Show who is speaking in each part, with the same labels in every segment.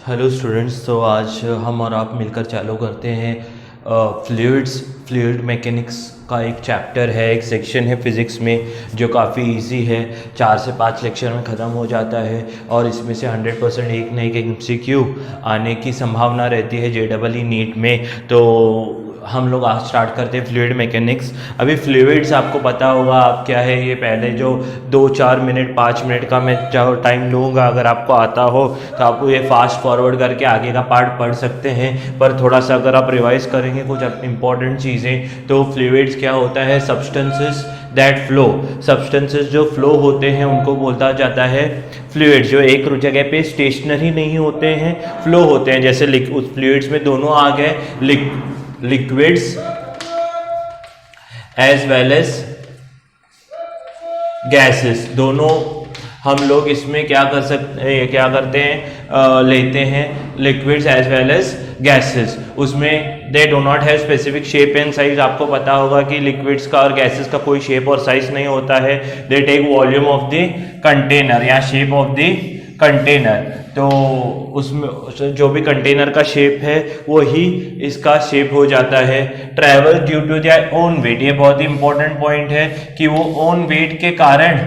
Speaker 1: Hello students. तो आज हम और आप मिलकर चालू करते हैं फ्लूइड मैकेनिक्स का एक चैप्टर है, एक सेक्शन है फिज़िक्स में जो काफ़ी इजी है। 4 से 5 लेक्चर में ख़त्म हो जाता है और इसमें से 100% एक न एक MCQ आने की संभावना रहती है JEE नीट में। तो हम लोग आज स्टार्ट करते हैं फ्लूइड मैकेनिक्स। अभी फ्लूइड्स आपको पता होगा आप क्या है, ये पहले जो 2-4 मिनट 5 मिनट का मैं टाइम लूँगा, अगर आपको आता हो तो आप ये फास्ट फॉरवर्ड करके आगे का पार्ट पढ़ सकते हैं। पर थोड़ा सा अगर आप रिवाइज करेंगे कुछ इंपॉर्टेंट चीज़ें, तो फ्लूइड्स क्या होता है, सब्सटेंसेस दैट फ्लो। सब्सटेंसेस जो फ्लो होते हैं उनको बोलता जाता है फ्लूइड्स, जो एक जगह पे स्टेशनरी नहीं होते हैं, फ्लो होते हैं। जैसे उस फ्लूइड्स में दोनों आ गए, liquids as well as gases. दोनों हम लोग इसमें क्या करते हैं, लेते हैं liquids as well as gases. उसमें they do not have specific shape and size. आपको पता होगा कि लिक्विड्स का और गैसेस का कोई शेप और साइज नहीं होता है। They take volume of the container या शेप ऑफ द कंटेनर। तो उसमें जो भी कंटेनर का शेप है वही इसका शेप हो जाता है। Travel due to their own weight, ये बहुत ही इंपॉर्टेंट पॉइंट है कि वो ओन वेट के कारण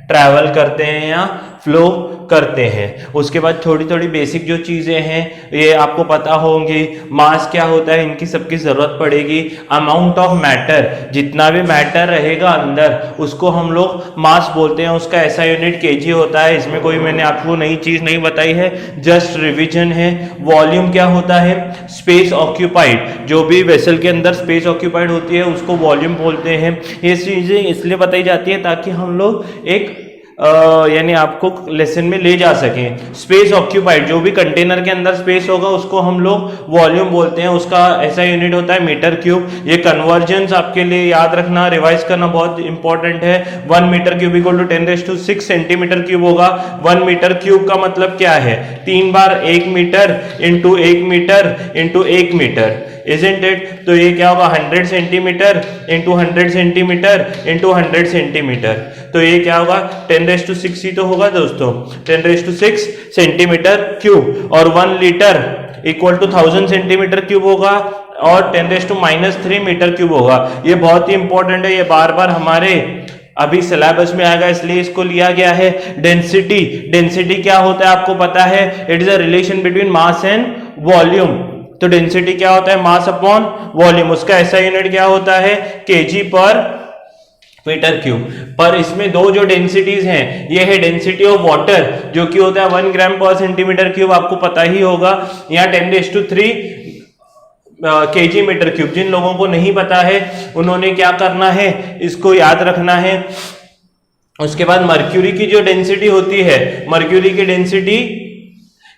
Speaker 1: ट्रैवल करते हैं या फ्लो करते हैं। उसके बाद थोड़ी थोड़ी बेसिक जो चीज़ें हैं ये आपको पता होंगी। मास क्या होता है, इनकी सबकी ज़रूरत पड़ेगी। अमाउंट ऑफ मैटर, जितना भी मैटर रहेगा अंदर उसको हम लोग मास बोलते हैं। उसका ऐसा यूनिट केजी होता है। इसमें कोई मैंने आपको नई चीज़ नहीं बताई है, जस्ट रिविजन है। वॉल्यूम क्या होता है, स्पेस ऑक्यूपाइड, जो भी वेसल के अंदर स्पेस ऑक्यूपाइड होती है उसको वॉल्यूम बोलते हैं। ये चीज़ें इसलिए बताई जाती है ताकि हम लोग एक यानी आपको लेसन में ले जा सकें। स्पेस ऑक्यूपाइड, जो भी कंटेनर के अंदर स्पेस होगा उसको हम लोग वॉल्यूम बोलते हैं। उसका ऐसा यूनिट होता है मीटर क्यूब। ये कन्वर्जेंस आपके लिए याद रखना, रिवाइज करना बहुत इंपॉर्टेंट है। 1 metre cube equal to 10⁶ centimetre cube होगा। 1 मीटर क्यूब का मतलब क्या है, 3 बार 1 metre into 1 metre into 1 metre, isn't it? तो ये क्या होगा, 100 centimetre into 100 centimetre into 100 centimetre. तो ये क्या होगा, 10⁶ ही तो होगा दोस्तों, 10⁶ सेंटीमीटर क्यूब। और 1 litre equal to 1000 centimetre cube होगा और 10⁻³ मीटर क्यूब होगा। ये बहुत ही इंपॉर्टेंट है, ये बार बार हमारे अभी सिलेबस में आएगा इसलिए इसको लिया गया है। डेंसिटी क्या होता है आपको पता है, it is a relation between mass and volume. तो डेंसिटी क्या होता है, मास अपॉन वॉल्यूम। उसका ऐसा यूनिट क्या होता है, केजी पर मीटर क्यूब। पर इसमें दो जो डेंसिटीज हैं, ये है डेंसिटी ऑफ वाटर जो कि होता है 1 ग्राम पर सेंटीमीटर क्यूब, आपको पता ही होगा। यहाँ 10⁻³ केजी मीटर क्यूब। जिन लोगों को नहीं पता है उन्होंने क्या करना है, इसको याद रखना है। उसके बाद मर्क्यूरी की जो डेंसिटी होती है, मर्क्यूरी की डेंसिटी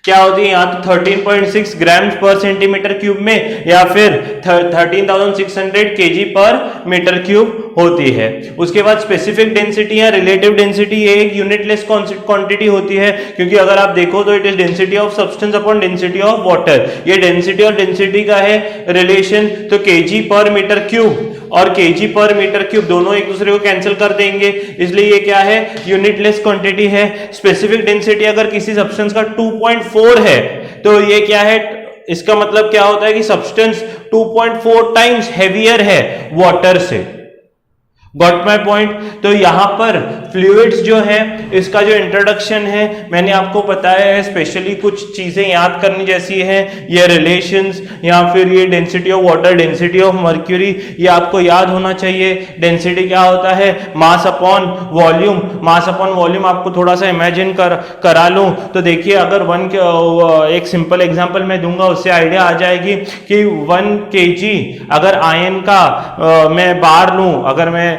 Speaker 1: क्या होती है, यहाँ तो 13.6 ग्राम पर सेंटीमीटर क्यूब में या फिर 13,600 केजी पर मीटर क्यूब होती है। उसके बाद स्पेसिफिक डेंसिटी या रिलेटिव डेंसिटी, ये एक यूनिटलेस क्वांटिटी होती है, क्योंकि अगर आप देखो तो it is density of substance upon density of water. ये डेंसिटी और डेंसिटी का है रिलेशन। तो केजी पर मीटर क्यूब और केजी पर मीटर क्यूब दोनों एक दूसरे को कैंसिल कर देंगे, इसलिए ये क्या है, यूनिटलेस क्वांटिटी है। स्पेसिफिक डेंसिटी अगर किसी सब्सटेंस का 2.4 है तो ये क्या है, इसका मतलब क्या होता है कि सब्सटेंस 2.4 टाइम्स हेवियर है वाटर से। Got my point. तो यहां पर फ्लूइड्स जो है इसका जो इंट्रोडक्शन है मैंने आपको बताया है। स्पेशली कुछ चीजें याद करनी जैसी है, ये रिलेशंस या फिर ये density of water, density of mercury, ये आपको याद होना चाहिए। डेंसिटी क्या होता है, मास अपॉन वॉल्यूम। मास अपॉन वॉल्यूम आपको थोड़ा सा इमेजिन करा लूं तो देखिए, अगर एक सिंपल एग्जांपल मैं दूंगा उससे आइडिया आ जाएगी कि 1 kg अगर आयन का मैं बार लूं, अगर मैं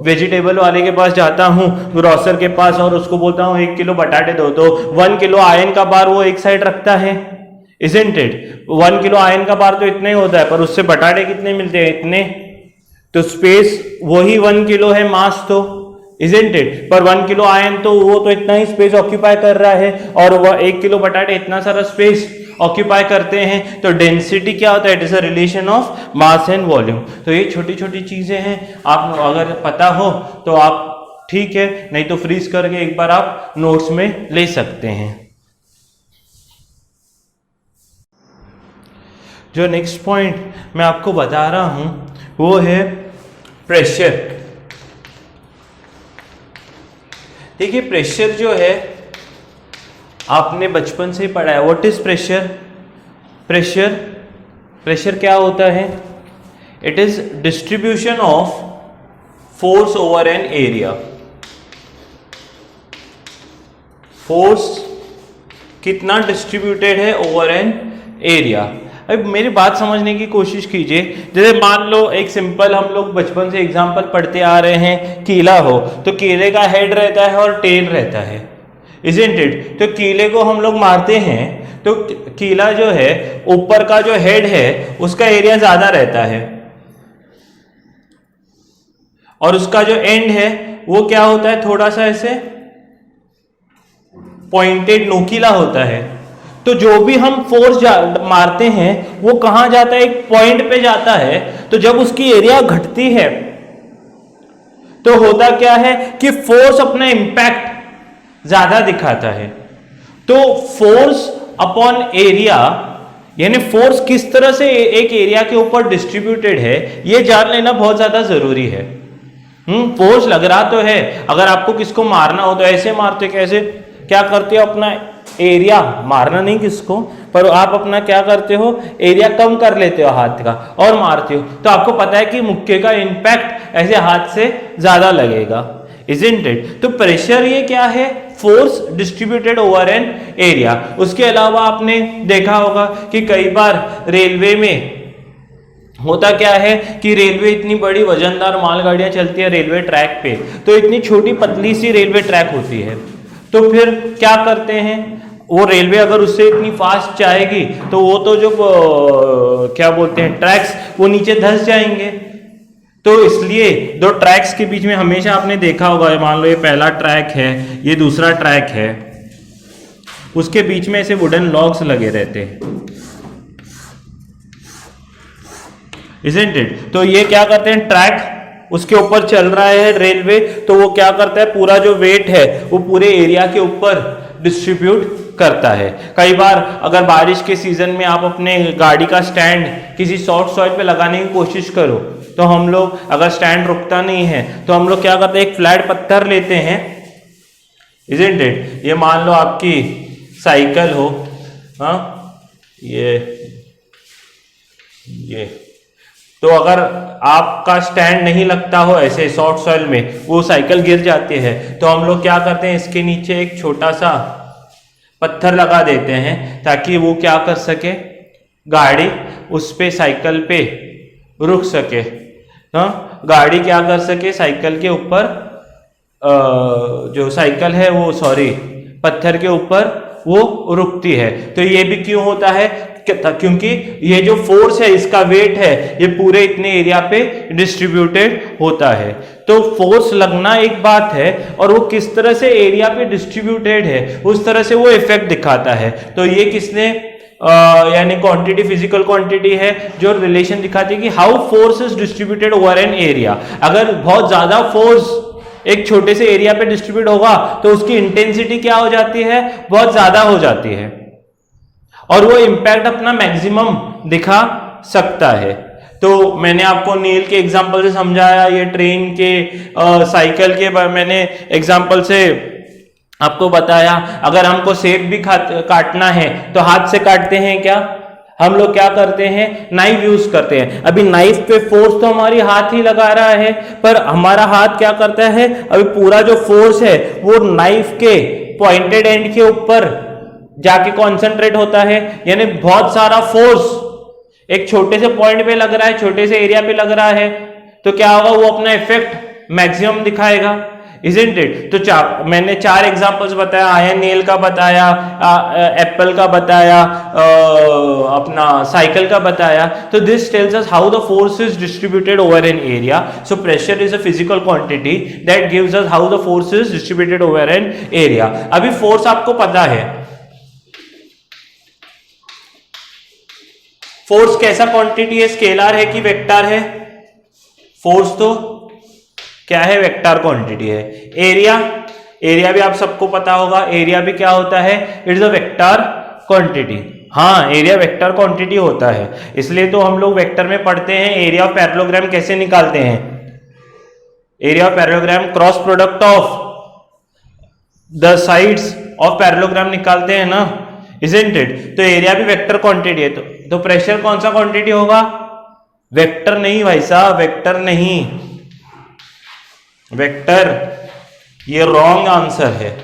Speaker 1: वेजिटेबल वाले के पास जाता हूं, ग्रोसर के पास, और उसको बोलता हूं 1 किलो बटाटे दो, तो 1 किलो आयन का बार वो एक साइड रखता है, isn't it? 1 किलो आयन का बार तो इतना ही होता है, पर उससे बटाटे कितने मिलते हैं, इतने। तो स्पेस वही 1 किलो है, मास तो, isn't it? पर 1 किलो आयन तो वो तो इतना ही स्पेस ऑक्यूपाई कर रहा है, और वह 1 किलो बटाटे इतना सारा स्पेस ऑक्यूपाई करते हैं। तो डेंसिटी क्या होता है, it is a relation of mass and volume. तो ये छोटी छोटी चीजें हैं, आप अगर पता हो तो आप ठीक है, नहीं तो फ्रीज करके एक बार आप नोट्स में ले सकते हैं। जो नेक्स्ट पॉइंट मैं आपको बता रहा हूं वो है प्रेशर। देखिए प्रेशर जो है आपने बचपन से ही पढ़ा है। What is pressure? प्रेशर क्या होता है? It is distribution of force over an area. Force कितना डिस्ट्रीब्यूटेड है ओवर एन एरिया। अब मेरी बात समझने की कोशिश कीजिए। जैसे मान लो एक सिंपल हम लोग बचपन से एग्जांपल पढ़ते आ रहे हैं, कीला हो तो कीले का हेड रहता है और टेल रहता है, इजंट इट? तो कीले को हम लोग मारते हैं तो कीला जो है ऊपर का जो हेड है उसका एरिया ज्यादा रहता है और उसका जो एंड है वो क्या होता है, थोड़ा सा ऐसे पॉइंटेड नोकीला होता है। तो जो भी हम फोर्स मारते हैं वो कहां जाता है? एक पॉइंट पे जाता है। तो जब उसकी एरिया घटती है तो होता क्या है कि फोर्स अपना इंपैक्ट ज्यादा दिखाता है। तो फोर्स अपॉन एरिया यानी फोर्स किस तरह से एक एरिया के ऊपर डिस्ट्रीब्यूटेड है ये जान लेना बहुत ज्यादा जरूरी है। फोर्स लग रहा तो है, अगर आपको किसको मारना हो तो ऐसे मारते, कैसे क्या करते हो, अपना एरिया मारना नहीं किसको, पर आप अपना क्या करते हो, एरिया कम कर लेते हो हाथ का और मारते हो। तो आपको पता है कि मुक्के का इंपैक्ट ऐसे हाथ से ज्यादा लगेगा, इजंट इट? तो प्रेशर ये क्या है? Force distributed over an area. उसके अलावा आपने देखा होगा कि कई बार रेलवे में होता क्या है कि रेलवे इतनी बड़ी वजनदार मालगाड़ियां चलती है रेलवे ट्रैक पे, तो इतनी छोटी पतली सी रेलवे ट्रैक होती है। तो फिर क्या करते हैं, वो रेलवे अगर उससे इतनी फास्ट जाएगी तो वो तो जो क्या बोलते हैं ट्रैक्स, वो नीचे धंस जाएंगे। तो इसलिए दो ट्रैक्स के बीच में हमेशा आपने देखा होगा, मान लो ये पहला ट्रैक है, ये दूसरा ट्रैक है, उसके बीच में ऐसे वुडन लॉग्स लगे रहते हैं, इजंट इट? तो ये क्या करते हैं, ट्रैक उसके ऊपर चल रहा है रेलवे, तो वो क्या करता है, पूरा जो वेट है वो पूरे एरिया के ऊपर डिस्ट्रीब्यूट करता है। कई बार अगर बारिश के सीजन में आप अपने गाड़ी का स्टैंड किसी सॉफ्ट सॉइल पे लगाने की कोशिश करो, तो हम लोग अगर स्टैंड रुकता नहीं है तो हम लोग क्या करते हैं, एक फ्लैट पत्थर लेते हैं, इजंट इट? ये मान लो आपकी साइकिल हो, हाँ ये तो अगर आपका स्टैंड नहीं लगता हो ऐसे सॉफ्ट सॉइल में, वो साइकिल गिर जाती है, तो हम लोग क्या करते हैं, इसके नीचे एक छोटा सा पत्थर लगा देते हैं ताकि वो क्या कर सके, गाड़ी उस पे साइकिल पे रुक सके। हाँ, गाड़ी क्या कर सके, साइकिल के ऊपर जो साइकिल है वो पत्थर के ऊपर वो रुकती है। तो ये भी क्यों होता है, क्योंकि ये जो फोर्स है, इसका वेट है, ये पूरे इतने एरिया पे डिस्ट्रीब्यूटेड होता है। तो फोर्स लगना एक बात है और वो किस तरह से एरिया पे डिस्ट्रीब्यूटेड है उस तरह से वो इफेक्ट दिखाता है। तो ये किसने यानी क्वांटिटी, फिजिकल क्वांटिटी है जो रिलेशन दिखाती है कि how force is distributed over an area. अगर बहुत ज्यादा फोर्स एक छोटे से एरिया पे डिस्ट्रीब्यूट होगा तो उसकी इंटेंसिटी क्या हो जाती है, बहुत ज्यादा हो जाती है और वो इंपैक्ट अपना मैक्सिमम दिखा सकता है। तो मैंने आपको नील के एग्जांपल से समझाया, ये ट्रेन के, साइकिल के मैंने एग्जांपल से आपको बताया। अगर हमको सेब भी काटना है तो हाथ से काटते हैं क्या, हम लोग क्या करते हैं, नाइफ यूज करते हैं। अभी नाइफ पे फोर्स तो हमारी हाथ ही लगा रहा है, पर हमारा हाथ क्या करता है, अभी पूरा जो फोर्स है वो नाइफ के पॉइंटेड एंड के ऊपर जाके कॉन्सेंट्रेट होता है। यानी बहुत सारा फोर्स एक छोटे से पॉइंट पे लग रहा है, छोटे से एरिया पे लग रहा है, तो क्या होगा, वो अपना इफेक्ट मैक्सिमम दिखाएगा, इजंट इट? तो मैंने 4 एग्जांपल्स बताया, आयन नेल का बताया, एप्पल का बताया, अपना साइकिल का बताया। तो this tells us how the force is distributed over an area. So pressure is a physical quantity that gives us how the force is distributed over an area. अभी force आपको पता है, फोर्स कैसा quantity है, scalar है कि vector है? Force तो क्या है, वेक्टर क्वांटिटी है। एरिया भी आप सबको पता होगा, एरिया भी क्या होता है, it is a vector quantity. हाँ, एरिया वेक्टर क्वांटिटी होता है, इसलिए तो हम लोग वेक्टर में पढ़ते हैं एरिया ऑफ पैरेललोग्राम कैसे निकालते हैं। Area of parallelogram cross product of the sides of parallelogram निकालते हैं ना, इजंट इट। तो एरिया भी वेक्टर क्वांटिटी है, तो प्रेशर कौन सा क्वांटिटी होगा? वेक्टर नहीं भाई साहब, वेक्टर नहीं, वेक्टर ये रॉन्ग आंसर है,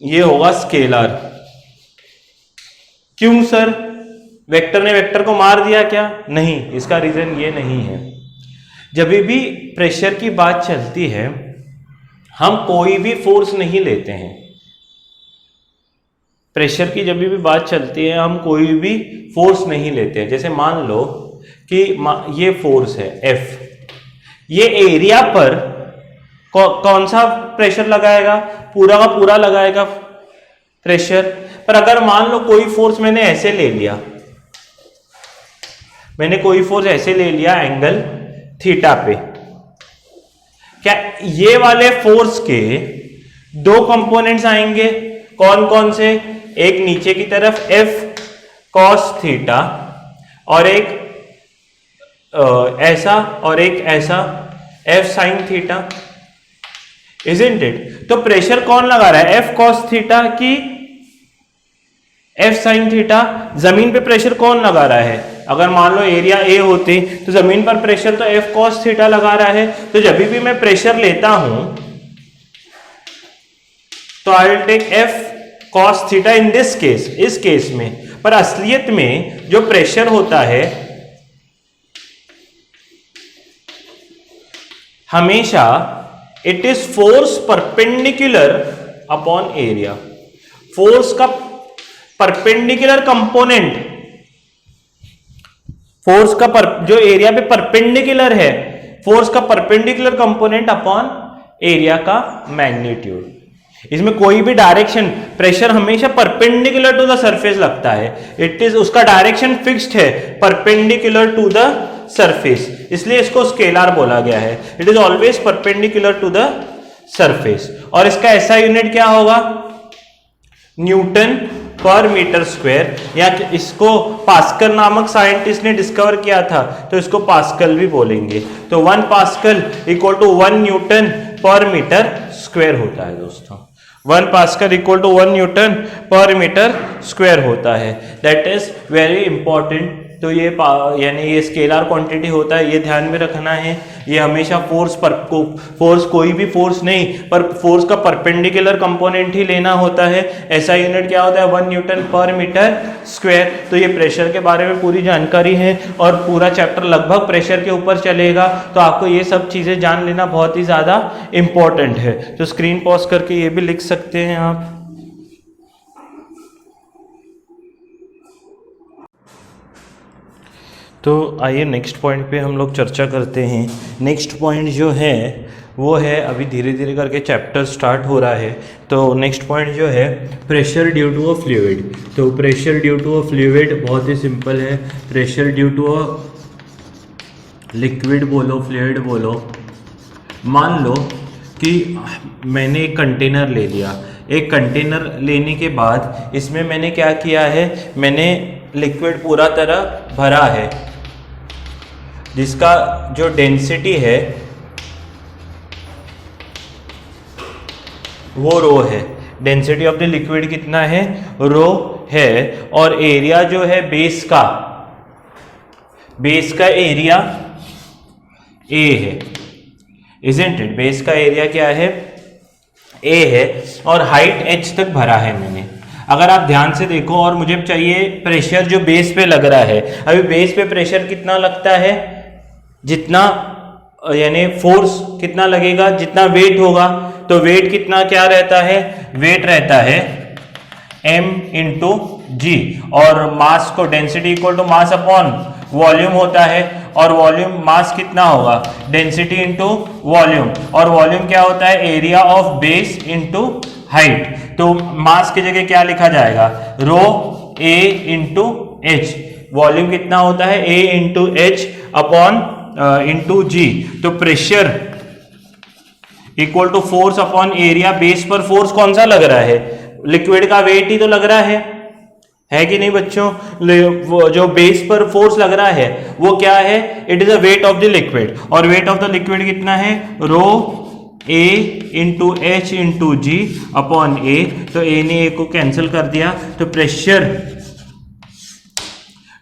Speaker 1: ये होगा स्केलर। क्यों सर, वेक्टर ने वेक्टर को मार दिया क्या? नहीं, इसका रीजन ये नहीं है। जब भी प्रेशर की बात चलती है हम कोई भी फोर्स नहीं लेते हैं। प्रेशर की जब भी बात चलती है हम कोई भी फोर्स नहीं लेते हैं। जैसे मान लो कि ये फोर्स है F, ये एरिया पर कौन सा प्रेशर लगाएगा? पूरा का पूरा लगाएगा प्रेशर। पर अगर मान लो कोई फोर्स मैंने ऐसे ले लिया, मैंने कोई फोर्स ऐसे ले लिया एंगल थीटा पे, क्या ये वाले फोर्स के दो कंपोनेंट्स आएंगे? कौन कौन से? एक नीचे की तरफ F cos थीटा और एक ऐसा और एक ऐसा F sin theta, isn't. तो प्रेशर कौन लगा रहा है? F cos थीटा की F sin थीटा। जमीन पे प्रेशर कौन लगा रहा है? अगर मान लो एरिया A होती तो जमीन पर प्रेशर तो F cos थीटा लगा रहा है। तो जब भी मैं प्रेशर लेता हूं तो I will take F cos theta in this case, इस केस में। पर असलियत में जो प्रेशर होता है हमेशा it is force perpendicular upon area. Force का परपेंडिकुलर कंपोनेंट, फोर्स का जो एरिया पे परपेंडिकुलर है, फोर्स का परपेंडिकुलर कंपोनेंट अपॉन एरिया का मैग्नीट्यूड। इसमें कोई भी डायरेक्शन, प्रेशर हमेशा परपेंडिकुलर टू द सरफेस लगता है। इट इज, उसका डायरेक्शन फिक्स्ड है, परपेंडिकुलर टू द सरफेस, इसलिए इसको स्केलर बोला गया है। It is always perpendicular to the surface. और इसका ऐसा यूनिट क्या होगा? न्यूटन पर मीटर स्क्वायर, या इसको पास्कल नामक साइंटिस्ट ने डिस्कवर किया था तो इसको पास्कल भी बोलेंगे। तो 1 pascal equal to 1 Newton per metre square होता है दोस्तों। 1 pascal equal to 1 Newton per metre square होता है। That is very important. तो ये यानी ये स्केलर क्वांटिटी होता है, ये ध्यान में रखना है। ये हमेशा फोर्स कोई भी फोर्स नहीं, पर फोर्स का परपेंडिकुलर कंपोनेंट ही लेना होता है। ऐसा यूनिट क्या होता है? 1 न्यूटन पर मीटर स्क्वायर। तो ये प्रेशर के बारे में पूरी जानकारी है और पूरा चैप्टर लगभग प्रेशर के ऊपर चलेगा, तो आपको ये सब चीजें जान लेना बहुत ही ज्यादा इंपॉर्टेंट है। तो स्क्रीन पॉज करके ये भी लिख सकते हैं आप। तो आइए नेक्स्ट पॉइंट पे हम लोग चर्चा करते हैं। नेक्स्ट पॉइंट जो है वो है, अभी धीरे धीरे करके चैप्टर स्टार्ट हो रहा है। तो नेक्स्ट पॉइंट जो है pressure due to a fluid. तो pressure due to a fluid बहुत ही सिंपल है। Pressure due to a liquid बोलो, फ्लूइड बोलो। मान लो कि मैंने एक कंटेनर ले लिया। एक कंटेनर लेने के बाद इसमें मैंने क्या किया है? मैंने लिक्विड पूरा तरह भरा है, जिसका जो डेंसिटी है वो रो है। डेंसिटी ऑफ द लिक्विड कितना है? रो है। और एरिया जो है बेस का एरिया ए है, इजंट इट? बेस का एरिया क्या है? ए है। और हाइट h तक भरा है मैंने। अगर आप ध्यान से देखो, और मुझे चाहिए प्रेशर जो बेस पे लग रहा है। अभी बेस पे प्रेशर कितना लगता है? जितना, यानी फोर्स कितना लगेगा? जितना वेट होगा। तो वेट कितना क्या रहता है? वेट रहता है m इंटू जी। और मास को, density equal to mass upon volume होता है। और वॉल्यूम, मास कितना होगा? Density into volume. और वॉल्यूम क्या होता है? Area of base into height. तो मास की जगह क्या लिखा जाएगा? Rho A into H. Volume कितना होता है? A into H upon into g. तो pressure equal to force upon area. Base पर फोर्स कौन सा लग रहा है? लिक्विड का वेट ही तो लग रहा है। है कि नहीं बच्चों? वो जो बेस पर फोर्स लग रहा है वो क्या है? It is a weight of the liquid, और वेट ऑफ द लिक्विड कितना है? रो A into H into ji upon ए। तो ए ने ए को कैंसिल कर दिया, तो प्रेशर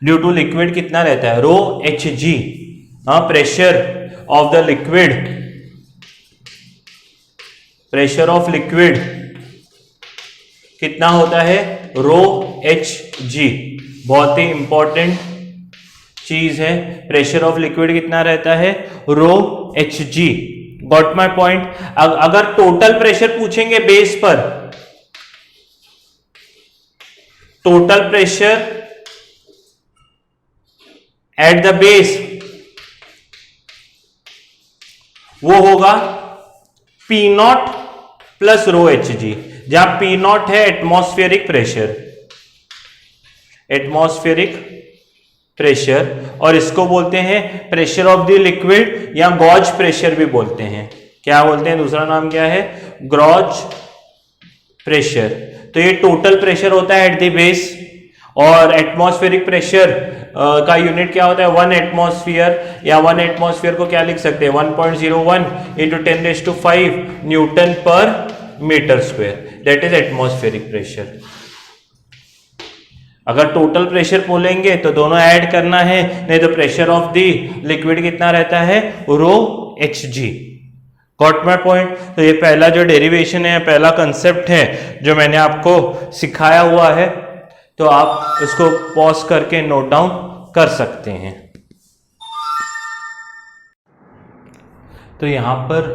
Speaker 1: ड्यू टू लिक्विड कितना रहता है? रो एच जी। हाँ, pressure of the liquid, pressure of liquid कितना होता है? रो एच जी। बहुत ही इंपॉर्टेंट चीज है, प्रेशर ऑफ लिक्विड कितना रहता है? Rho h g. Got my point? अगर टोटल प्रेशर पूछेंगे बेस पर, total pressure at the base वो होगा P naught plus rho h g, जहां P नॉट है एटमॉस्फेरिक प्रेशर, एटमॉस्फेरिक प्रेशर, और इसको बोलते हैं प्रेशर ऑफ द लिक्विड या गॉज प्रेशर भी बोलते हैं। क्या बोलते हैं? दूसरा नाम क्या है? Gauge pressure. तो ये टोटल प्रेशर होता है एट द बेस, और एटमॉस्फेरिक प्रेशर का यूनिट क्या होता है? 1 एटमॉस्फेयर, या 1 एटमॉस्फेयर को क्या लिख सकते हैं? 1.01 into 10⁵ newton per metre square, that is atmospheric pressure. अगर टोटल प्रेशर बोलेंगे तो दोनों ऐड करना है, नहीं तो प्रेशर ऑफ द लिक्विड कितना रहता है? Rho h g. Got my point? तो ये पहला जो डेरिवेशन है, पहला कंसेप्ट है जो मैंने आपको सिखाया हुआ है, तो आप इसको पॉज करके नोट डाउन कर सकते हैं। तो यहाँ पर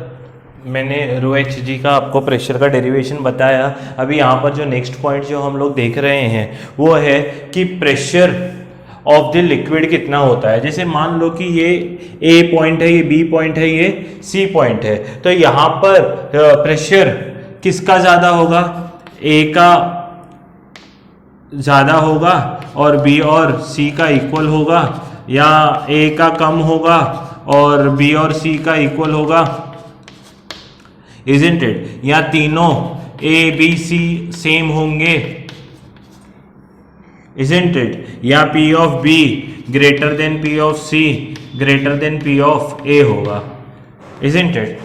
Speaker 1: मैंने रो एच जी का आपको प्रेशर का डेरिवेशन बताया। अभी यहाँ पर जो नेक्स्ट पॉइंट जो हम लोग देख रहे हैं वो है कि प्रेशर ऑफ द लिक्विड कितना होता है। जैसे मान लो कि ये ए पॉइंट है, ये बी पॉइंट है, ये सी पॉइंट है, तो यहाँ पर प्रेशर किसका ज़्यादा होगा? ए का ज़्यादा होगा और बी और सी का इक्वल होगा, या ए का कम होगा और बी और सी का इक्वल होगा, इजंट इट? या तीनों ए बी सी सेम होंगे, इजंट इट? या P of B greater than P of C greater than P of A होगा, इजंट इट?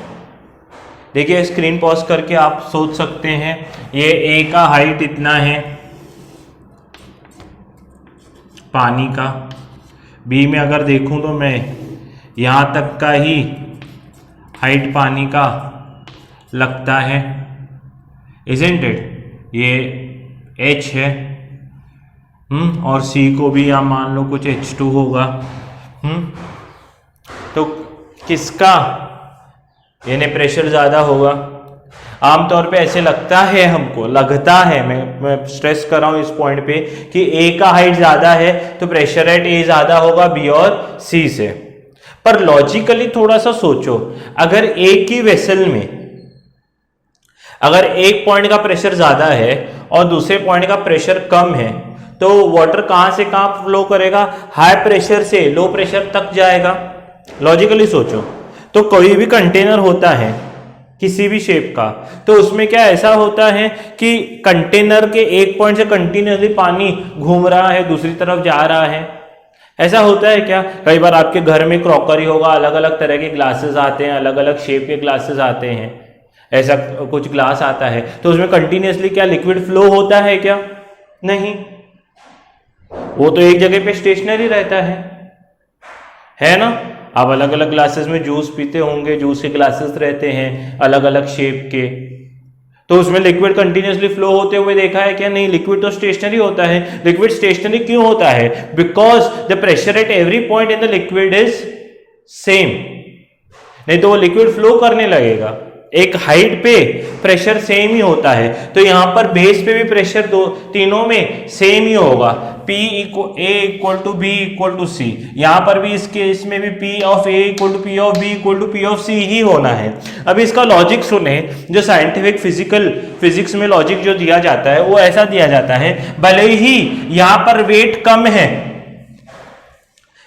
Speaker 1: देखिए, स्क्रीन पॉज करके आप सोच सकते हैं, ये ए का हाइट इतना है पानी का, बी में अगर देखूं तो मैं यहाँ तक का ही हाइट पानी का लगता है, इजंट इट? ये H है, और C को भी या मान लो कुछ H2 होगा, तो किसका यानी प्रेशर ज़्यादा होगा? आमतौर पे ऐसे लगता है, हमको लगता है, मैं स्ट्रेस कर रहा हूं इस पॉइंट पे कि A का हाइट ज़्यादा है तो प्रेशर एट A ज़्यादा होगा B और C से। पर लॉजिकली थोड़ा सा सोचो, अगर एक ही वेसल में अगर एक पॉइंट का प्रेशर ज़्यादा है और दूसरे पॉइंट का प्रेशर कम है, तो वाटर कहां से कहां फ्लो करेगा? हाई प्रेशर से लो प्रेशर तक जाएगा। लॉजिकली सोचो, तो कोई भी कंटेनर होता है किसी भी शेप का, तो उसमें क्या ऐसा होता है कि कंटेनर के एक पॉइंट से कंटिन्यूसली पानी घूम रहा है, दूसरी तरफ जा रहा है। ऐसा होता है क्या? कई बार आपके घर में क्रॉकरी होगा, अलग अलग तरह के ग्लासेस आते हैं, अलग अलग शेप के ग्लासेस आते हैं, ऐसा कुछ ग्लास आता है, तो उसमें कंटिन्यूसली क्या लिक्विड फ्लो होता है क्या? नहीं, वो तो एक जगह पे स्टेशनरी रहता है ना? आप अलग अलग ग्लासेस में जूस पीते होंगे, जूस के ग्लासेस रहते हैं अलग अलग शेप के, तो उसमें लिक्विड कंटिन्यूसली फ्लो होते हुए देखा है क्या? नहीं, लिक्विड तो स्टेशनरी होता है। लिक्विड स्टेशनरी क्यों होता है? Because the pressure at every point in the liquid is same, नहीं तो वो लिक्विड फ्लो करने लगेगा। एक हाइट पे प्रेशर सेम ही होता है, तो यहां पर बेस पे भी प्रेशर तीनों में सेम ही होगा। P A equal to B equal to C, यहां पर भी इस केस में भी P of A equal to P of B equal to P of C ही होना है। अब इसका लॉजिक सुने, जो साइंटिफिक फिजिक्स में लॉजिक जो दिया जाता है वो ऐसा दिया जाता है, भले ही यहां पर वेट कम है,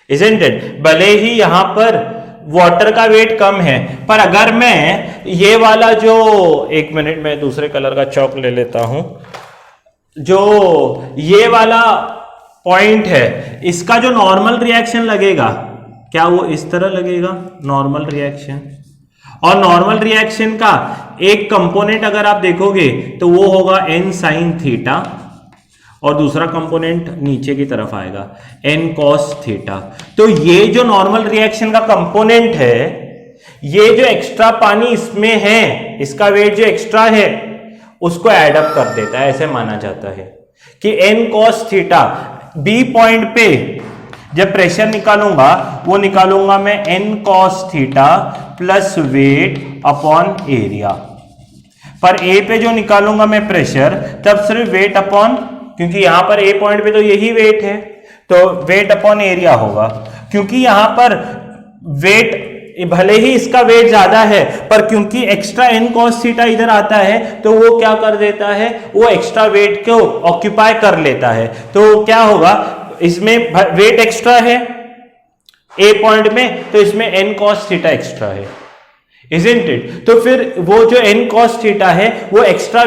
Speaker 1: इजंट इट? भले ही यहां पर वाटर का वेट कम है, पर अगर मैं ये वाला जो, एक मिनट में दूसरे कलर का चौक ले लेता हूं, जो ये वाला पॉइंट है इसका जो नॉर्मल रिएक्शन लगेगा, क्या वो इस तरह लगेगा नॉर्मल रिएक्शन? और नॉर्मल रिएक्शन का एक कंपोनेंट अगर आप देखोगे तो वो होगा n sin थीटा, और दूसरा कंपोनेंट नीचे की तरफ आएगा n cos थीटा। तो ये जो नॉर्मल रिएक्शन का कंपोनेंट है, ये जो एक्स्ट्रा पानी इसमें है, इसका वेट जो एक्स्ट्रा है उसको एड अप कर देता है। ऐसे माना जाता है कि n cos theta B point पे जब प्रेशर निकालूंगा वो निकालूंगा मैं n cos theta plus weight upon area. पर ए पे जो निकालूंगा मैं प्रेशर, तब सिर्फ वेट अपॉन, क्योंकि यहां पर ए पॉइंट पे तो यही वेट है, तो वेट अपॉन एरिया होगा। क्योंकि यहां पर वेट भले ही इसका वेट ज्यादा है, पर क्योंकि एक्स्ट्रा n cos थीटा इधर आता है तो वो क्या कर देता है, वो एक्स्ट्रा वेट को ऑक्यूपाई कर लेता है। तो क्या होगा, इसमें वेट एक्स्ट्रा है ए पॉइंट में, तो इसमें n cos थीटा एक्स्ट्रा है, इजंट इट? तो फिर वो जो n cos थीटा है वो एक्स्ट्रा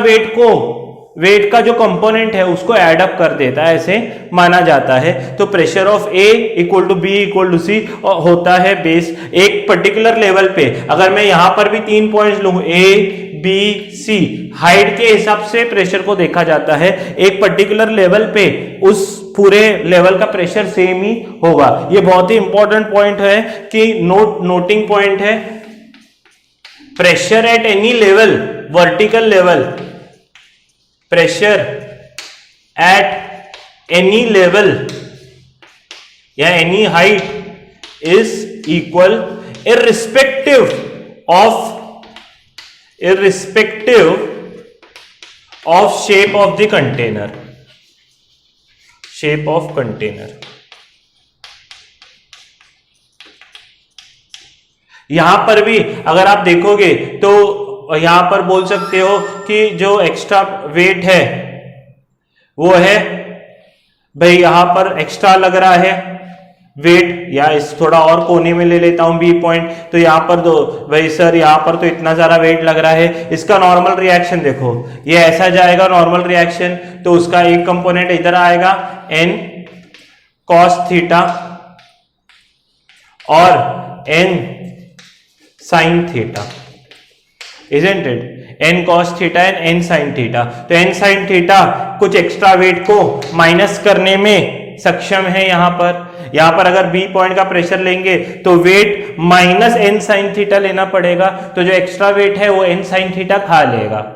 Speaker 1: वेट का जो कंपोनेंट है उसको एड अप कर देता है, ऐसे माना जाता है। तो pressure of A equal to B equal to C होता है बेस एक पर्टिकुलर लेवल पे। अगर मैं यहां पर भी 3 पॉइंट्स लूं A B C, हाइट के हिसाब से प्रेशर को देखा जाता है। एक पर्टिकुलर लेवल पे उस पूरे लेवल का प्रेशर सेम ही होगा। ये बहुत ही इंपॉर्टेंट पॉइंट है कि नोटिंग पॉइंट है। Pressure at any level, vertical level, pressure at any level या any height is equal irrespective of shape of the container, shape of container। यहां पर भी अगर आप देखोगे तो यहां पर बोल सकते हो कि जो एक्स्ट्रा वेट है वो है, भाई यहां पर एक्स्ट्रा लग रहा है वेट, या इस थोड़ा और कोने में ले लेता हूं बी पॉइंट, तो यहां पर दो भाई सर यहां पर तो इतना सारा वेट लग रहा है, इसका नॉर्मल रिएक्शन देखो, ये ऐसा जाएगा नॉर्मल रिएक्शन, तो उसका एक कंपोनेंट इधर आएगा n cos थीटा और n sin theta, isn't it? n cos theta and n sin theta. तो n sin थीटा कुछ एक्स्ट्रा वेट को माइनस करने में सक्षम है। यहां पर अगर बी पॉइंट का प्रेशर लेंगे तो wait minus n sin theta लेना पड़ेगा, तो जो एक्स्ट्रा वेट है वो n sin थीटा खा लेगा।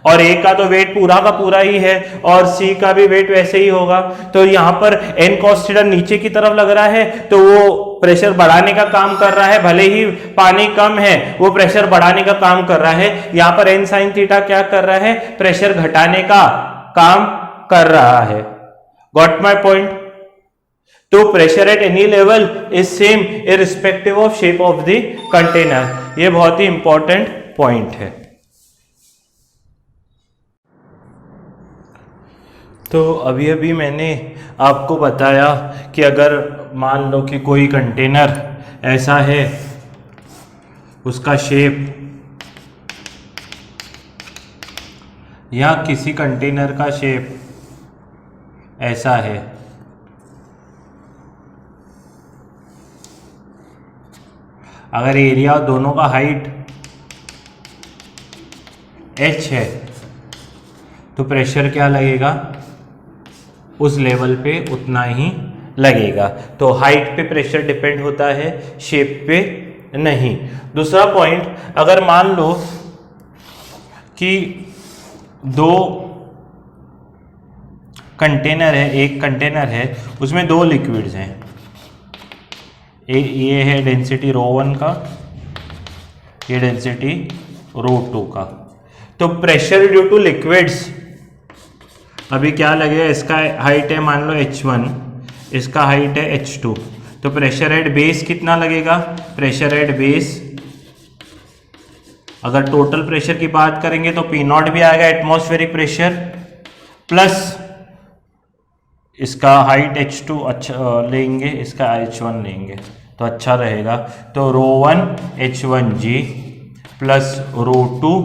Speaker 1: और ए का तो वेट पूरा का पूरा ही है और सी का भी वेट वैसे ही होगा। तो यहां पर n cos थीटा नीचे की तरफ लग रहा है तो वो प्रेशर बढ़ाने का काम कर रहा है, भले ही पानी कम है वो प्रेशर बढ़ाने का काम कर रहा है। यहां पर n sin थीटा क्या कर रहा है, प्रेशर घटाने का काम कर रहा है। Got my point? तो pressure at any level is same irrespective of shape of the container. ये बहुत ही इंपॉर्टेंट पॉइंट है। तो अभी मैंने आपको बताया कि अगर मान लो कि कोई कंटेनर ऐसा है, उसका शेप या किसी कंटेनर का शेप ऐसा है, अगर एरिया दोनों का हाइट h है तो प्रेशर क्या लगेगा, उस लेवल पे उतना ही लगेगा। तो हाइट पे प्रेशर डिपेंड होता है, शेप पे नहीं। दूसरा पॉइंट, अगर मान लो कि दो कंटेनर है, एक कंटेनर है उसमें दो लिक्विड्स हैं, ये है डेंसिटी ρ1 का, ये डेंसिटी ρ2 का। तो प्रेशर ड्यू टू लिक्विड्स अभी क्या लगेगा, इसका हाइट है मान लो h1, इसका हाइट है h2, तो प्रेशर एट बेस कितना लगेगा, प्रेशर एट बेस अगर टोटल प्रेशर की बात करेंगे तो P0 भी आएगा एटमॉस्फेरिक प्रेशर, प्लस इसका हाइट h2 अच्छा लेंगे, इसका h1 लेंगे तो अच्छा रहेगा। तो ρ1 h1g प्लस ρ2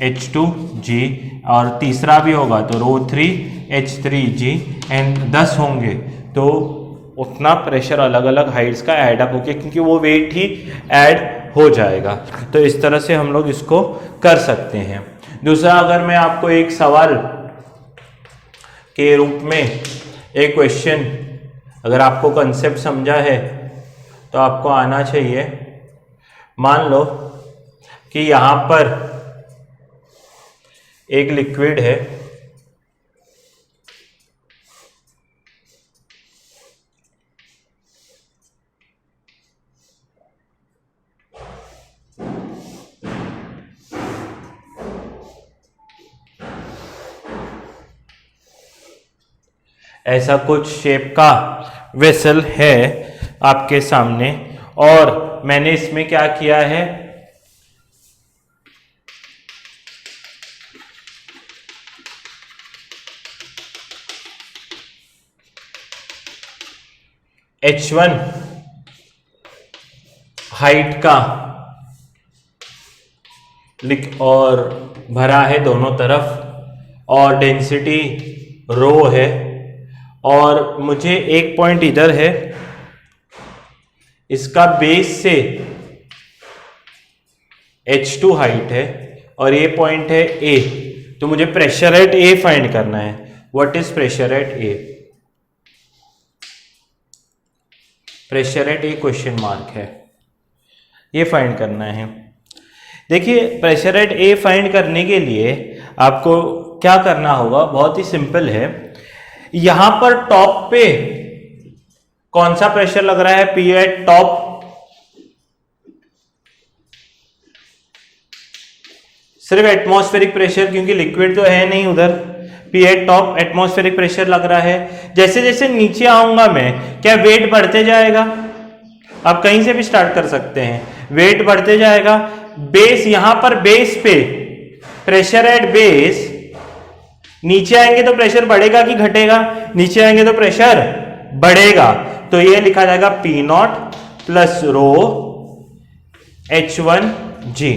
Speaker 1: h2g, और तीसरा भी होगा तो ρ3 H3G एंड 10 होंगे तो उतना प्रेशर अलग अलग हाइट्स का ऐड अप होके, क्योंकि वो वेट ही ऐड हो जाएगा। तो इस तरह से हम लोग इसको कर सकते हैं। दूसरा, अगर मैं आपको एक सवाल के रूप में एक क्वेश्चन, अगर आपको कंसेप्ट समझा है तो आपको आना चाहिए। मान लो कि यहां पर एक लिक्विड है, ऐसा कुछ शेप का वेसल है आपके सामने, और मैंने इसमें क्या किया है, H1 हाइट का और भरा है दोनों तरफ, और डेंसिटी रो है, और मुझे एक पॉइंट इधर है, इसका बेस से H2 हाइट है और ये पॉइंट है A, तो मुझे प्रेशर एट A फाइंड करना है। What is pressure at A? Pressure at A question mark है, ये फाइंड करना है। देखिए, प्रेशर एट A फाइंड करने के लिए आपको क्या करना होगा, बहुत ही सिंपल है। यहां पर टॉप पे कौन सा प्रेशर लग रहा है, P एट टॉप, सिर्फ एटमॉस्फेरिक प्रेशर, क्योंकि लिक्विड तो है नहीं उधर। P eight top atmospheric pressure लग रहा है। जैसे जैसे नीचे आऊंगा मैं, क्या वेट बढ़ते जाएगा? आप कहीं से भी स्टार्ट कर सकते हैं, वेट बढ़ते जाएगा। बेस, यहां पर बेस पे प्रेशर एट बेस, नीचे आएंगे तो प्रेशर बढ़ेगा कि घटेगा? नीचे आएंगे तो प्रेशर बढ़ेगा, तो ये लिखा जाएगा P0 plus row H1G,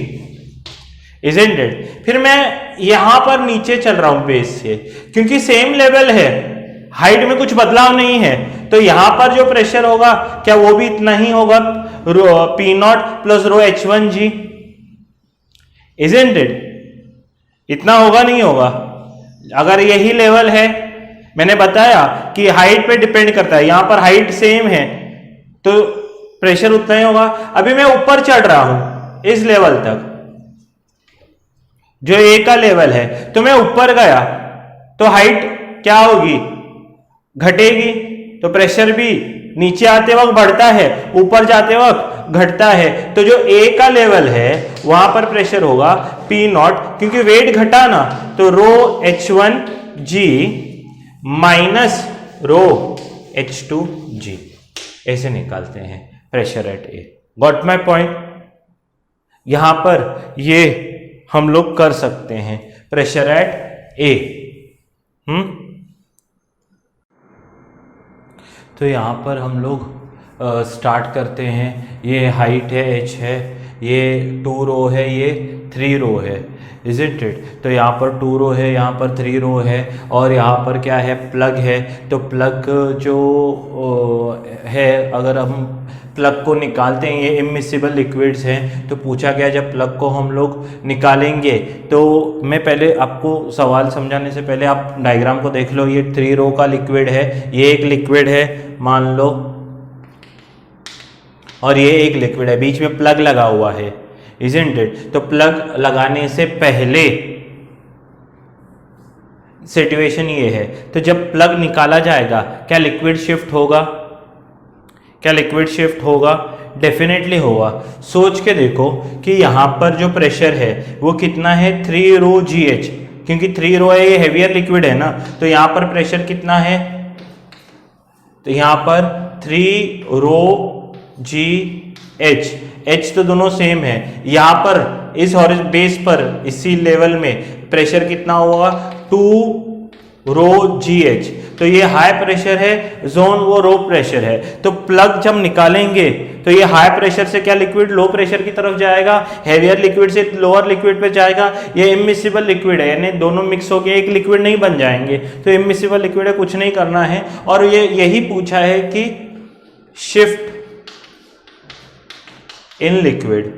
Speaker 1: isn't it? फिर मैं यहां पर नीचे चल रहा हूं बेस से, क्योंकि सेम लेवल है, हाइट में कुछ बदलाव नहीं है, तो यहां पर जो प्रेशर होगा क्या वो भी इतना ही होगा, P0 plus row H1G, isn't it? इतना होगा नहीं होगा? अगर यही लेवल है, मैंने बताया कि हाइट पे डिपेंड करता है, यहां पर हाइट सेम है तो प्रेशर उतना ही होगा। अभी मैं ऊपर चढ़ रहा हूं इस लेवल तक, जो A का लेवल है, तो मैं ऊपर गया तो हाइट क्या होगी, घटेगी, तो प्रेशर भी नीचे आते वक्त बढ़ता है, ऊपर जाते वक्त घटता है। तो जो A का लेवल है वहां पर प्रेशर होगा P0, क्योंकि वेट घटा ना, तो रो H1G माइनस रो H2G, ऐसे निकालते हैं pressure at A। Got my point? यहां पर ये हम लोग कर सकते हैं प्रेशर एट A। तो यहाँ पर हम लोग स्टार्ट करते हैं। ये हाइट है H है, ये 2 रो है, ये 3 रो है, इजंट इट? तो यहाँ पर 2 रो है, यहाँ पर 3 रो है, और यहाँ पर क्या है, प्लग है। तो प्लग जो है, अगर हम प्लग को निकालते हैं, ये इमिसिबल लिक्विड्स हैं, तो पूछा गया जब प्लग को हम लोग निकालेंगे, तो मैं पहले आपको सवाल समझाने से पहले आप डायग्राम को देख लो। ये 3 रो का लिक्विड है, ये एक लिक्विड है मान लो, और ये एक लिक्विड है, बीच में प्लग लगा हुआ है, इजंट इट? तो प्लग लगाने से पहले सिचुएशन ये है, तो जब प्लग निकाला जाएगा क्या लिक्विड शिफ्ट होगा? क्या लिक्विड शिफ्ट होगा? डेफिनेटली होगा। सोच के देखो कि यहां पर जो प्रेशर है वो कितना है, 3 रो GH, क्योंकि 3 रो है, ये हेवियर लिक्विड है ना, तो यहां पर प्रेशर कितना है, तो यहां पर 3 रो GH, H तो दोनों सेम है। यहां पर इस बेस पर, इसी लेवल में प्रेशर कितना होगा, 2 रो जी एच, तो ये हाई प्रेशर है, जोन वो रो प्रेशर है। तो प्लग जब निकालेंगे तो ये हाई प्रेशर से क्या लिक्विड लो प्रेशर की तरफ जाएगा, हैवियर लिक्विड से लोअर लिक्विड पे जाएगा। ये इमिसिबल लिक्विड है, यानी दोनों मिक्स होके एक लिक्विड नहीं बन जाएंगे, तो इमिसिबल लिक्विड है, कुछ नहीं करना है। और ये यही पूछा है कि शिफ्ट इन लिक्विड,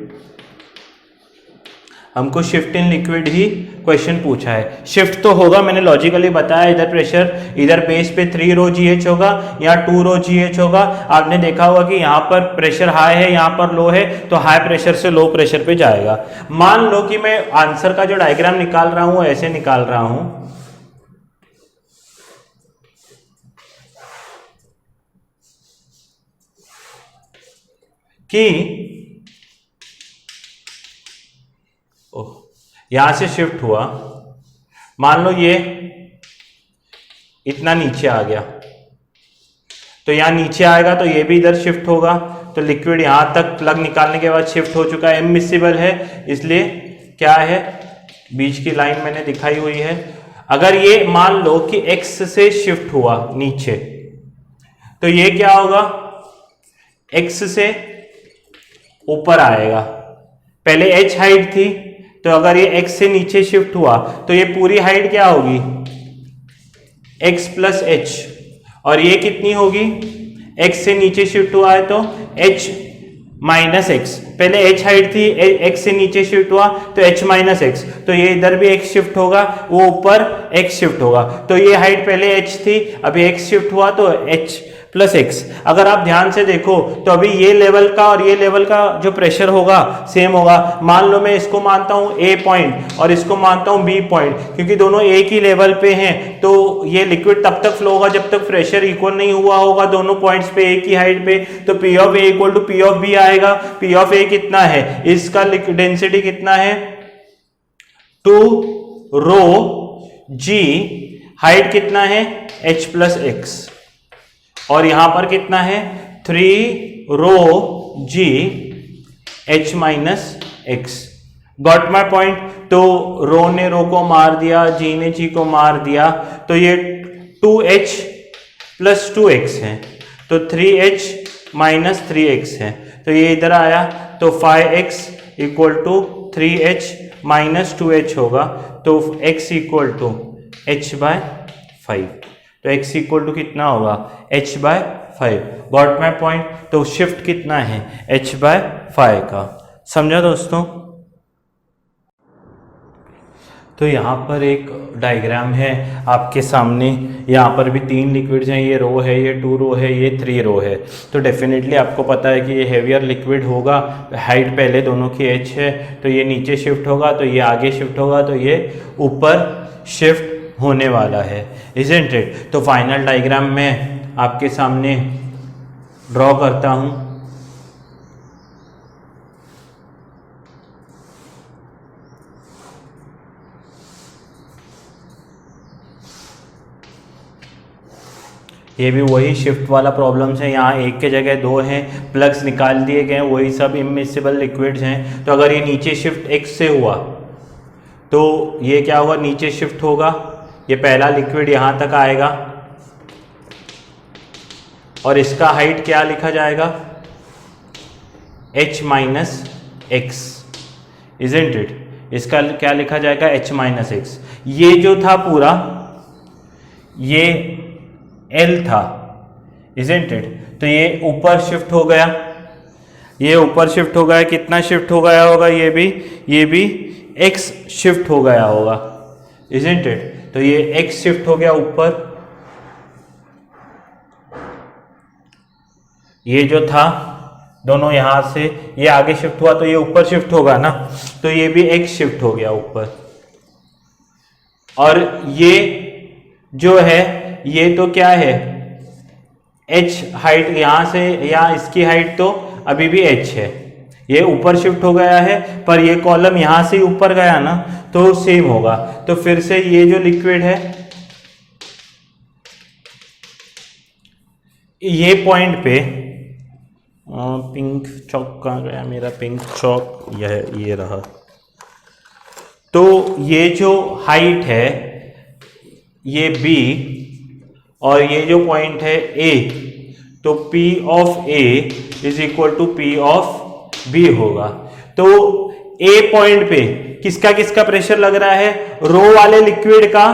Speaker 1: हमको shift in liquid he question पूछा है। शिफ्ट तो होगा, मैंने लॉजिकली बताया, इधर प्रेशर इधर बेस पे 3 रो जी एच होगा, यहाँ 2 रो जी एच होगा। आपने देखा होगा कि यहाँ पर प्रेशर हाई है, यहाँ पर लो है, तो हाई प्रेशर से लो प्रेशर पे जाएगा। मान लो कि मैं आंसर का जो डायग्राम निकाल रहा हूं ऐसे निकाल रहा हूं कि यहां से शिफ्ट हुआ, मान लो ये इतना नीचे आ गया, तो यहां नीचे आएगा तो ये भी इधर शिफ्ट होगा, तो लिक्विड यहां तक प्लग निकालने के बाद शिफ्ट हो चुका है, इमिसिबल है, इसलिए क्या है, बीच की लाइन मैंने दिखाई हुई है। अगर ये मान लो कि x से शिफ्ट हुआ नीचे, तो ये क्या होगा, x से ऊपर आएगा। पहले h हाइट थी, तो अगर ये x से नीचे शिफ्ट हुआ तो ये पूरी हाइट क्या होगी, x प्लस एच, और ये कितनी होगी, x से नीचे शिफ्ट हुआ है तो h माइनस एक्स। पहले h हाइट थी, x से नीचे शिफ्ट हुआ तो h माइनस एक्स, तो ये इधर भी x शिफ्ट होगा, वो ऊपर x शिफ्ट होगा। तो ये हाइट पहले h थी, अभी x शिफ्ट हुआ तो h प्लस एक्स। अगर आप ध्यान से देखो तो अभी ये लेवल का और ये लेवल का जो प्रेशर होगा सेम होगा। मान लो मैं इसको मानता हूं A पॉइंट और इसको मानता हूं B पॉइंट, क्योंकि दोनों एक ही लेवल पे हैं, तो ये लिक्विड तब तक फ्लो होगा जब तक प्रेशर इक्वल नहीं हुआ होगा दोनों पॉइंट्स पे एक ही हाइट पे। तो P of A equal to P of B आएगा। P ऑफ A कितना है, इसका डेंसिटी कितना है, 2 रो G, हाइट कितना है H प्लस एक्स, और यहां पर कितना है 3 रो G H minus x. Got my point. तो रो ने रो को मार दिया, G ने G को मार दिया, तो ये 2H प्लस 2x है, तो 3H माइनस 3x है, तो ये इधर आया, तो 5x equal to 3H minus 2H होगा, तो x equal to H by 5, तो x इक्वल टू कितना होगा, h by 5। Got my point. तो शिफ्ट कितना है, h बाय 5 का। समझा दोस्तों। तो यहाँ पर एक डायग्राम है आपके सामने, यहाँ पर भी 3 लिक्विड्स हैं, ये रो है, ये 2 रो है, ये 3 रो है। तो डेफिनेटली आपको पता है कि ये हेवियर लिक्विड होगा, हाइट पहले दोनों की h है, तो ये नीचे शिफ्ट होगा, तो ये आगे शिफ्ट होगा, तो ये ऊपर शिफ्ट होने वाला है, इज़न्ट इट। तो फाइनल डायग्राम में आपके सामने ड्रॉ करता हूं। ये भी वही शिफ्ट वाला प्रॉब्लम्स है, यहाँ एक के जगह 2 हैं, प्लग्स निकाल दिए गए, वही सब इमिसिबल लिक्विड्स हैं। तो अगर ये नीचे शिफ्ट x से हुआ तो ये क्या होगा, नीचे शिफ्ट होगा, ये पहला लिक्विड यहाँ तक आएगा, और इसका हाइट क्या लिखा जाएगा, h minus x, isn't it. इसका क्या लिखा जाएगा, h माइनस एक्स। ये जो था पूरा ये L था, इज़न्ट इट। तो ये ऊपर शिफ्ट हो गया, ये ऊपर शिफ्ट हो गया, कितना शिफ्ट हो गया होगा, ये भी x शिफ्ट हो गया होगा, इज़न्ट इट। तो ये x शिफ्ट हो गया ऊपर, ये जो था दोनों यहां से ये आगे शिफ्ट हुआ, तो ये ऊपर शिफ्ट होगा ना, तो ये भी x शिफ्ट हो गया ऊपर। और ये जो है ये तो क्या है, h हाइट यहां से, या इसकी हाइट तो अभी भी h है, ये ऊपर शिफ्ट हो गया है, पर ये कॉलम यहां से ऊपर गया ना, तो सेम होगा। तो फिर से ये जो लिक्विड है ये पॉइंट पे, पिंक चौक कहाँ गया मेरा पिंक चौक, ये रहा। तो ये जो हाइट है ये B और ये जो पॉइंट है A, तो P of A is equal to P of B होगा। तो A पॉइंट पे किसका किसका प्रेशर लग रहा है? रो वाले लिक्विड का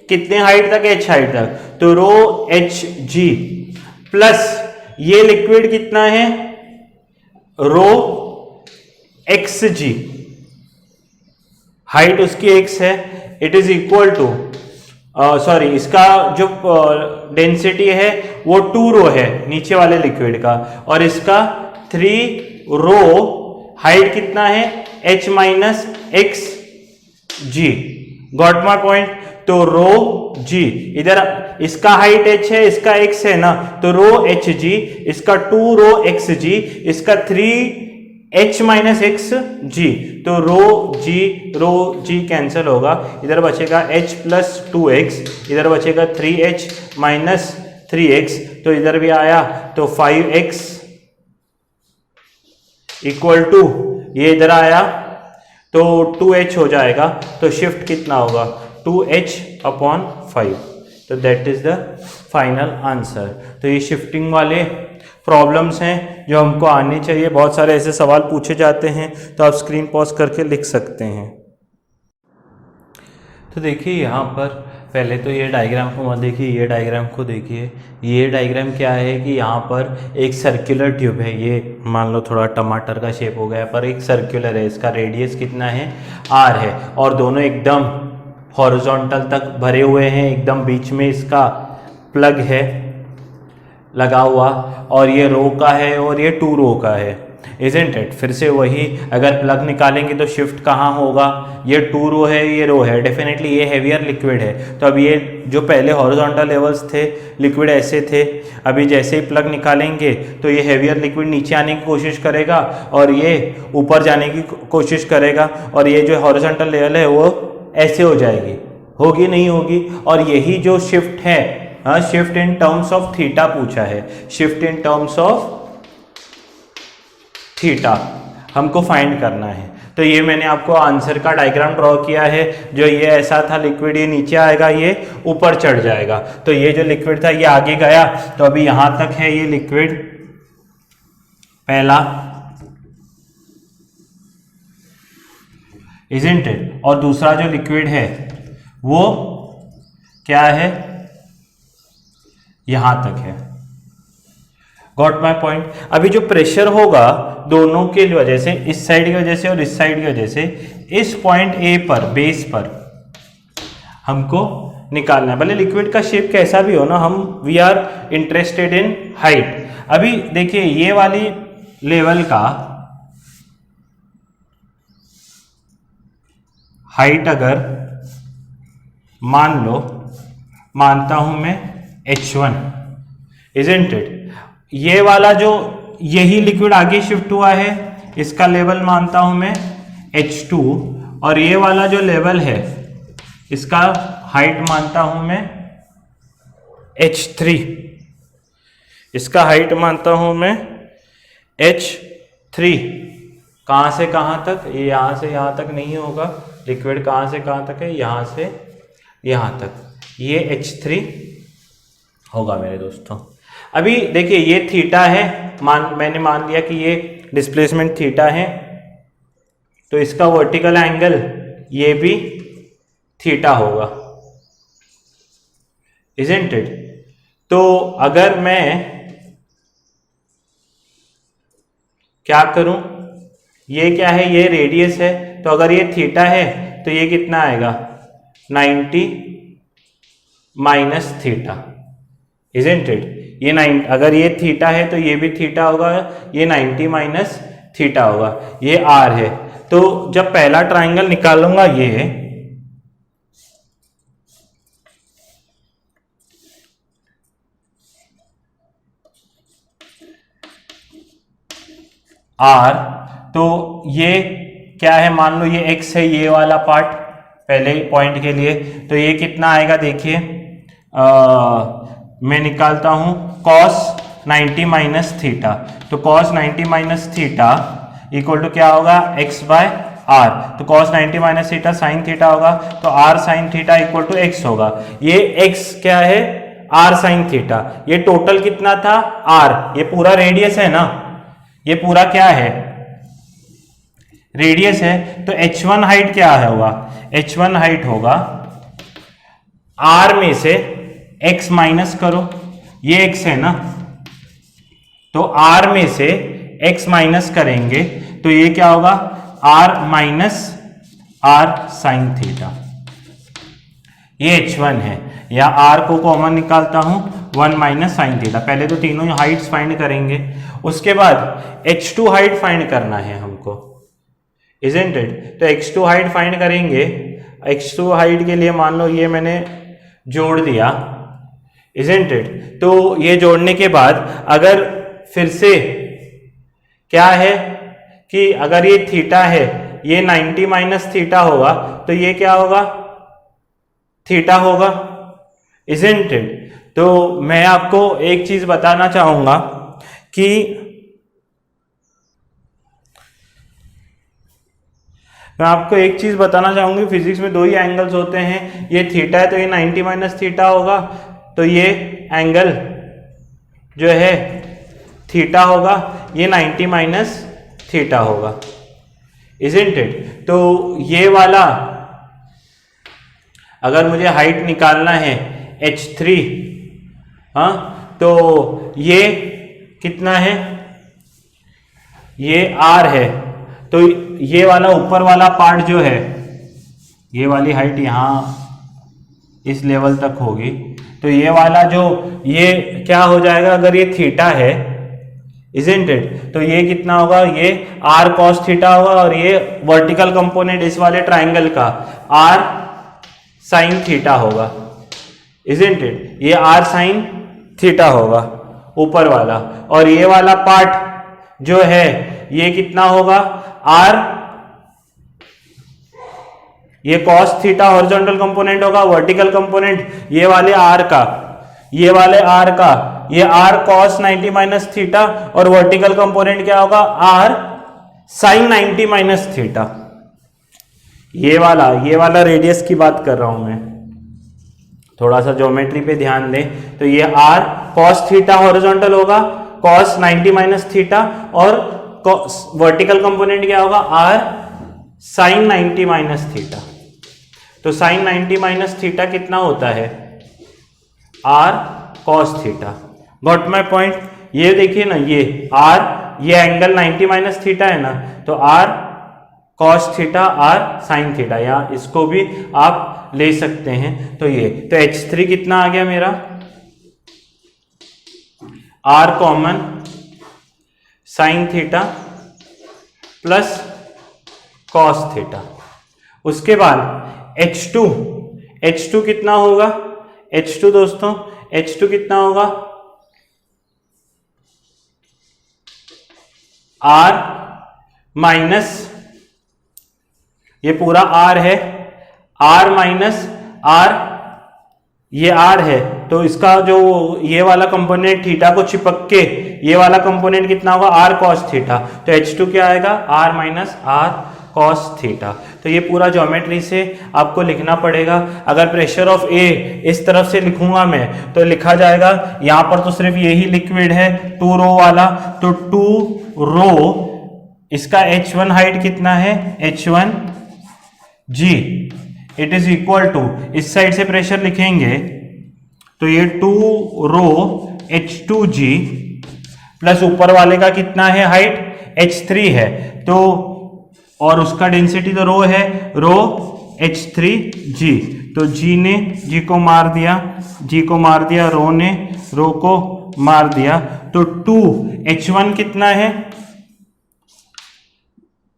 Speaker 1: कितने हाइट तक? H हाइट तक, तो रो Hg प्लस ये लिक्विड कितना है? रो Xg, हाइट उसकी x है, it is equal to sorry इसका जो डेंसिटी है वो 2 रो है नीचे वाले लिक्विड का, और इसका 3 रो, हाइट कितना है? h minus x g. Got my point? तो रो g, इधर इसका हाइट h है, इसका x है ना, तो रो h g, इसका 2 रो x g, इसका 3 h माइनस एक्स जी, तो रो जी कैंसिल होगा, इधर बचेगा h प्लस 2x, इधर बचेगा 3h माइनस 3x, तो इधर भी आया तो 5x इक्वल टू ये इधर आया तो 2h हो जाएगा, तो शिफ्ट कितना होगा? 2h अपॉन 5, तो that is the final answer. तो ये शिफ्टिंग वाले प्रॉब्लम्स हैं जो हमको आने चाहिए। बहुत सारे ऐसे सवाल पूछे जाते हैं, तो आप स्क्रीन पॉज करके लिख सकते हैं। तो देखिए यहाँ पर पहले तो ये डायग्राम को मत देखिए, ये डायग्राम को देखिए। ये डायग्राम क्या है कि यहाँ पर एक सर्कुलर ट्यूब है, ये मान लो थोड़ा टमाटर का शेप हो गया, पर एक सर्कुलर है, इसका रेडियस कितना है? r है, और दोनों एकदम हॉरिजॉन्टल तक भरे हुए हैं, एकदम बीच में इसका प्लग है लगा हुआ, और ये रो का है और ये 2 रो का है, इजंट इट? फिर से वही, अगर प्लग निकालेंगे तो शिफ्ट कहाँ होगा? ये 2 रो है, ये रो है, डेफिनेटली ये हैवियर लिक्विड है। तो अब ये जो पहले हॉरिजॉन्टल लेवल्स थे, लिक्विड ऐसे थे, अभी जैसे ही प्लग निकालेंगे तो ये हैवियर लिक्विड नीचे आने की कोशिश करेगा और ये ऊपर जाने की कोशिश करेगा, और ये जो हॉरिजॉन्टल लेवल है वो ऐसे हो जाएगी, होगी नहीं होगी? और यही जो शिफ्ट है, हाँ, shift in terms of theta पूछा है, shift in terms of theta हमको फाइंड करना है। तो ये मैंने आपको आंसर का डायग्राम ड्रॉ किया है, जो ये ऐसा था लिक्विड, ये नीचे आएगा, ये ऊपर चढ़ जाएगा, तो ये जो लिक्विड था ये आगे गया, तो अभी यहां तक है ये लिक्विड पहला, इजंट इट? और दूसरा जो लिक्विड है वो क्या है? यहां तक है। Got my point? अभी जो प्रेशर होगा दोनों के वजह से, इस साइड की वजह से और इस साइड की वजह से, इस पॉइंट ए पर, बेस पर हमको निकालना है, भले लिक्विड का शेप कैसा भी हो ना, हम we are interested in height. अभी देखिए ये वाली लेवल का हाइट अगर मान लो, मानता हूं मैं h1, इजंट इट? ये वाला जो यही लिक्विड आगे शिफ्ट हुआ है, इसका लेवल मानता हूं मैं h2, और ये वाला जो लेवल है इसका हाइट मानता हूं मैं h3, इसका हाइट मानता हूं मैं h3। कहां से कहां तक? ये यहां से यहां तक नहीं होगा, लिक्विड कहां से कहां तक है? यहां से यहां तक, ये h3 होगा मेरे दोस्तों। अभी देखिए ये थीटा है, मैंने मान लिया कि ये डिस्प्लेसमेंट थीटा है, तो इसका वर्टिकल एंगल ये भी थीटा होगा, इजंट इट? तो अगर मैं क्या करूं, ये क्या है? ये रेडियस है, तो अगर ये थीटा है तो ये कितना आएगा? 90 माइनस थीटा, इजंट इट? ये 9, अगर ये थीटा है तो ये भी थीटा होगा, ये 90 माइनस थीटा होगा, ये आर है। तो जब पहला ट्राइंगल निकालूंगा ये आर, तो ये क्या है? मान लो ये एक्स है, ये वाला पार्ट पहले पॉइंट के लिए, तो ये कितना आएगा? देखिए मैं निकालता हूं cos 90 माइनस थीटा, तो cos 90 minus theta equal to क्या होगा? x बाय
Speaker 2: आर, तो cos 90 minus theta sine theta होगा, तो R sine theta equal to x होगा। ये एक्स क्या है, आर साइन थीटा। ये टोटल कितना था, आर, ये पूरा रेडियस है ना, ये पूरा क्या है, रेडियस है। तो h1 हाइट क्या होगा, h1 हाइट होगा r में से x माइनस करो, ये x है ना, तो r में से x माइनस करेंगे तो ये क्या होगा, r minus r sign theta, ये h1 है। या r को कॉमन निकालता हूं, 1 माइनस साइन थीटा। पहले तो तीनों हाइट्स फाइंड करेंगे, उसके बाद h2 हाइट फाइंड करना है हमको, इजंट इट। तो x2 हाइट फाइंड करेंगे, x2 हाइट के लिए मान लो ये मैंने जोड़ दिया, इजंट इट। तो ये जोड़ने के बाद अगर फिर से क्या है कि अगर ये थीटा है, ये 90 माइनस थीटा होगा, तो ये क्या होगा, थीटा होगा, इजंट इट। तो मैं आपको एक चीज बताना चाहूंगा कि मैं आपको एक चीज बताना चाहूंगी, फिजिक्स में दो ही एंगल्स होते हैं, ये थीटा है तो ये 90 माइनस थीटा होगा, तो ये एंगल जो है थीटा होगा, ये 90 माइनस थीटा होगा, इजंट इट। तो ये वाला अगर मुझे हाइट निकालना है h3, हाँ, तो ये कितना है, ये r है, तो ये वाला ऊपर वाला पार्ट जो है, ये वाली हाइट यहां इस लेवल तक होगी, तो ये वाला जो ये क्या हो जाएगा, अगर ये थीटा है, इजंट इट, तो ये कितना होगा, ये r cos थीटा होगा, और ये वर्टिकल कंपोनेंट इस वाले ट्राइंगल का r साइन थीटा होगा, इजंट इट, ये r साइन थीटा होगा ऊपर वाला, और ये वाला पार्ट जो है ये कितना होगा, r, ये cos थीटा हॉरिजॉन्टल कंपोनेंट होगा, वर्टिकल कंपोनेंट ये वाले r का, ये वाले r का, ये r cos 90 माइनस थीटा, और वर्टिकल कंपोनेंट क्या होगा, r sin 90 माइनस थीटा। ये वाला रेडियस की बात कर रहा हूं मैं, थोड़ा सा ज्योमेट्री पे ध्यान दें। तो ये r cos थीटा हॉरिजॉन्टल होगा, cos 90 माइनस थीटा, और वर्टिकल कंपोनेंट क्या होगा, r sin 90 माइनस थीटा। तो sin 90 माइनस थीटा कितना होता है, r cos theta. Got my point. ये देखिए ना, ये r, ये एंगल 90 माइनस थीटा है ना, तो r cos theta, r sin theta, या इसको भी आप ले सकते हैं। तो ये तो h3 कितना आ गया मेरा, r common sin theta plus cos theta. उसके बाद h2 कितना होगा, h2 दोस्तों, h2 कितना होगा, r माइनस, ये पूरा r है, r माइनस r, ये r है, तो इसका जो ये वाला कंपोनेंट थीटा को चिपक के ये वाला कंपोनेंट कितना होगा, r cos थीटा। तो h2 क्या आएगा, r minus r cos theta. तो ये पूरा ज्योमेट्री से आपको लिखना पड़ेगा। अगर प्रेशर ऑफ A इस तरफ से लिखूंगा मैं, तो लिखा जाएगा, यहां पर तो सिर्फ यही लिक्विड है 2 रो वाला, तो 2 रो, इसका h1 हाइट कितना है, h1 g, it is equal to, इस साइड से प्रेशर लिखेंगे तो ये 2 रो h2g प्लस ऊपर वाले का कितना है हाइट, h3 है, तो और उसका डेंसिटी तो रो है, रो h3g, तो g ने g को मार दिया, रो ने रो को मार दिया, तो 2 h1 कितना है,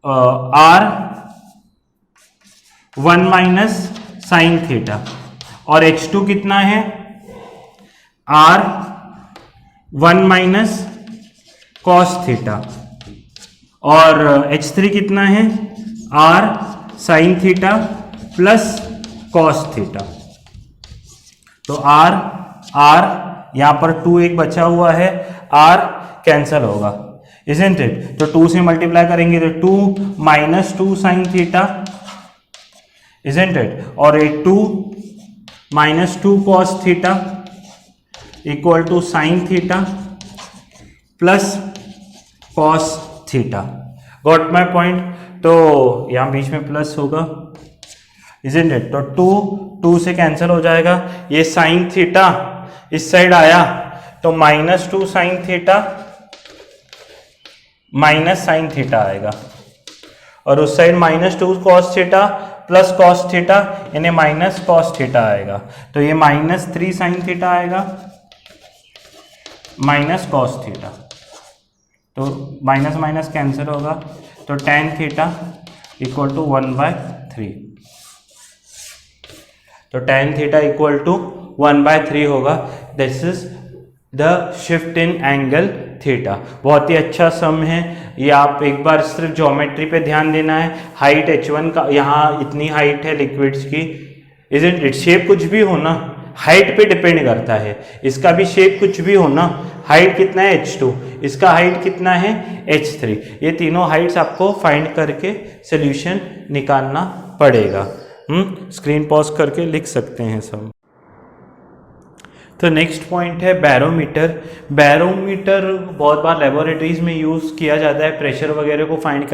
Speaker 2: r 1 माइनस साइन थीटा, और h2 कितना है, r 1 माइनस कॉस थीटा, और h3 कितना है, r sign theta plus cos theta. तो r यहां पर 2 एक बचा हुआ है, r कैंसल होगा, इजंट इट? तो 2 से मल्टीप्लाई करेंगे तो 2 minus 2 sine theta, isn't? और ये 2 minus 2 cos theta equal to sine theta plus cos theta. Got my point? तो यहाँ बीच में प्लस होगा, इजंट इट? तो 2 से कैंसिल हो जाएगा, ये साइन थीटा इस साइड आया तो minus 2 sine theta minus sine theta आएगा, और उस side minus 2 cos theta plus cos theta यानी माइनस कॉस थीटा आएगा। तो ये माइनस 3 साइन थीटा आएगा माइनस कॉस थीटा, तो माइनस माइनस कैंसिल होगा, तो टेन थीटा इक्वल टू 1/3। तो टेन थीटा इक्वल टू 1/3 होगा। This is the shift in angle theta. बहुत ही अच्छा सम है ये, आप एक बार सिर्फ ज्योमेट्री पे ध्यान देना है। हाइट h1 का, यहाँ इतनी हाइट है लिक्विड्स की, इजंट इट? शेप कुछ भी हो ना, हाइट पे डिपेंड करता है। इसका भी शेप कुछ भी हो ना, हाइट कितना है h2, इसका हाइट कितना है h3। ये तीनों हाइट्स आपको फाइंड करके सोल्यूशन निकालना पड़ेगा। स्क्रीन पॉज करके लिख सकते हैं सब। तो नेक्स्ट पॉइंट है बैरोमीटर। बैरोमीटर बहुत बार लेबोरेटरीज में यूज़ किया जाता है प्रेशर वगैरह को फाइंड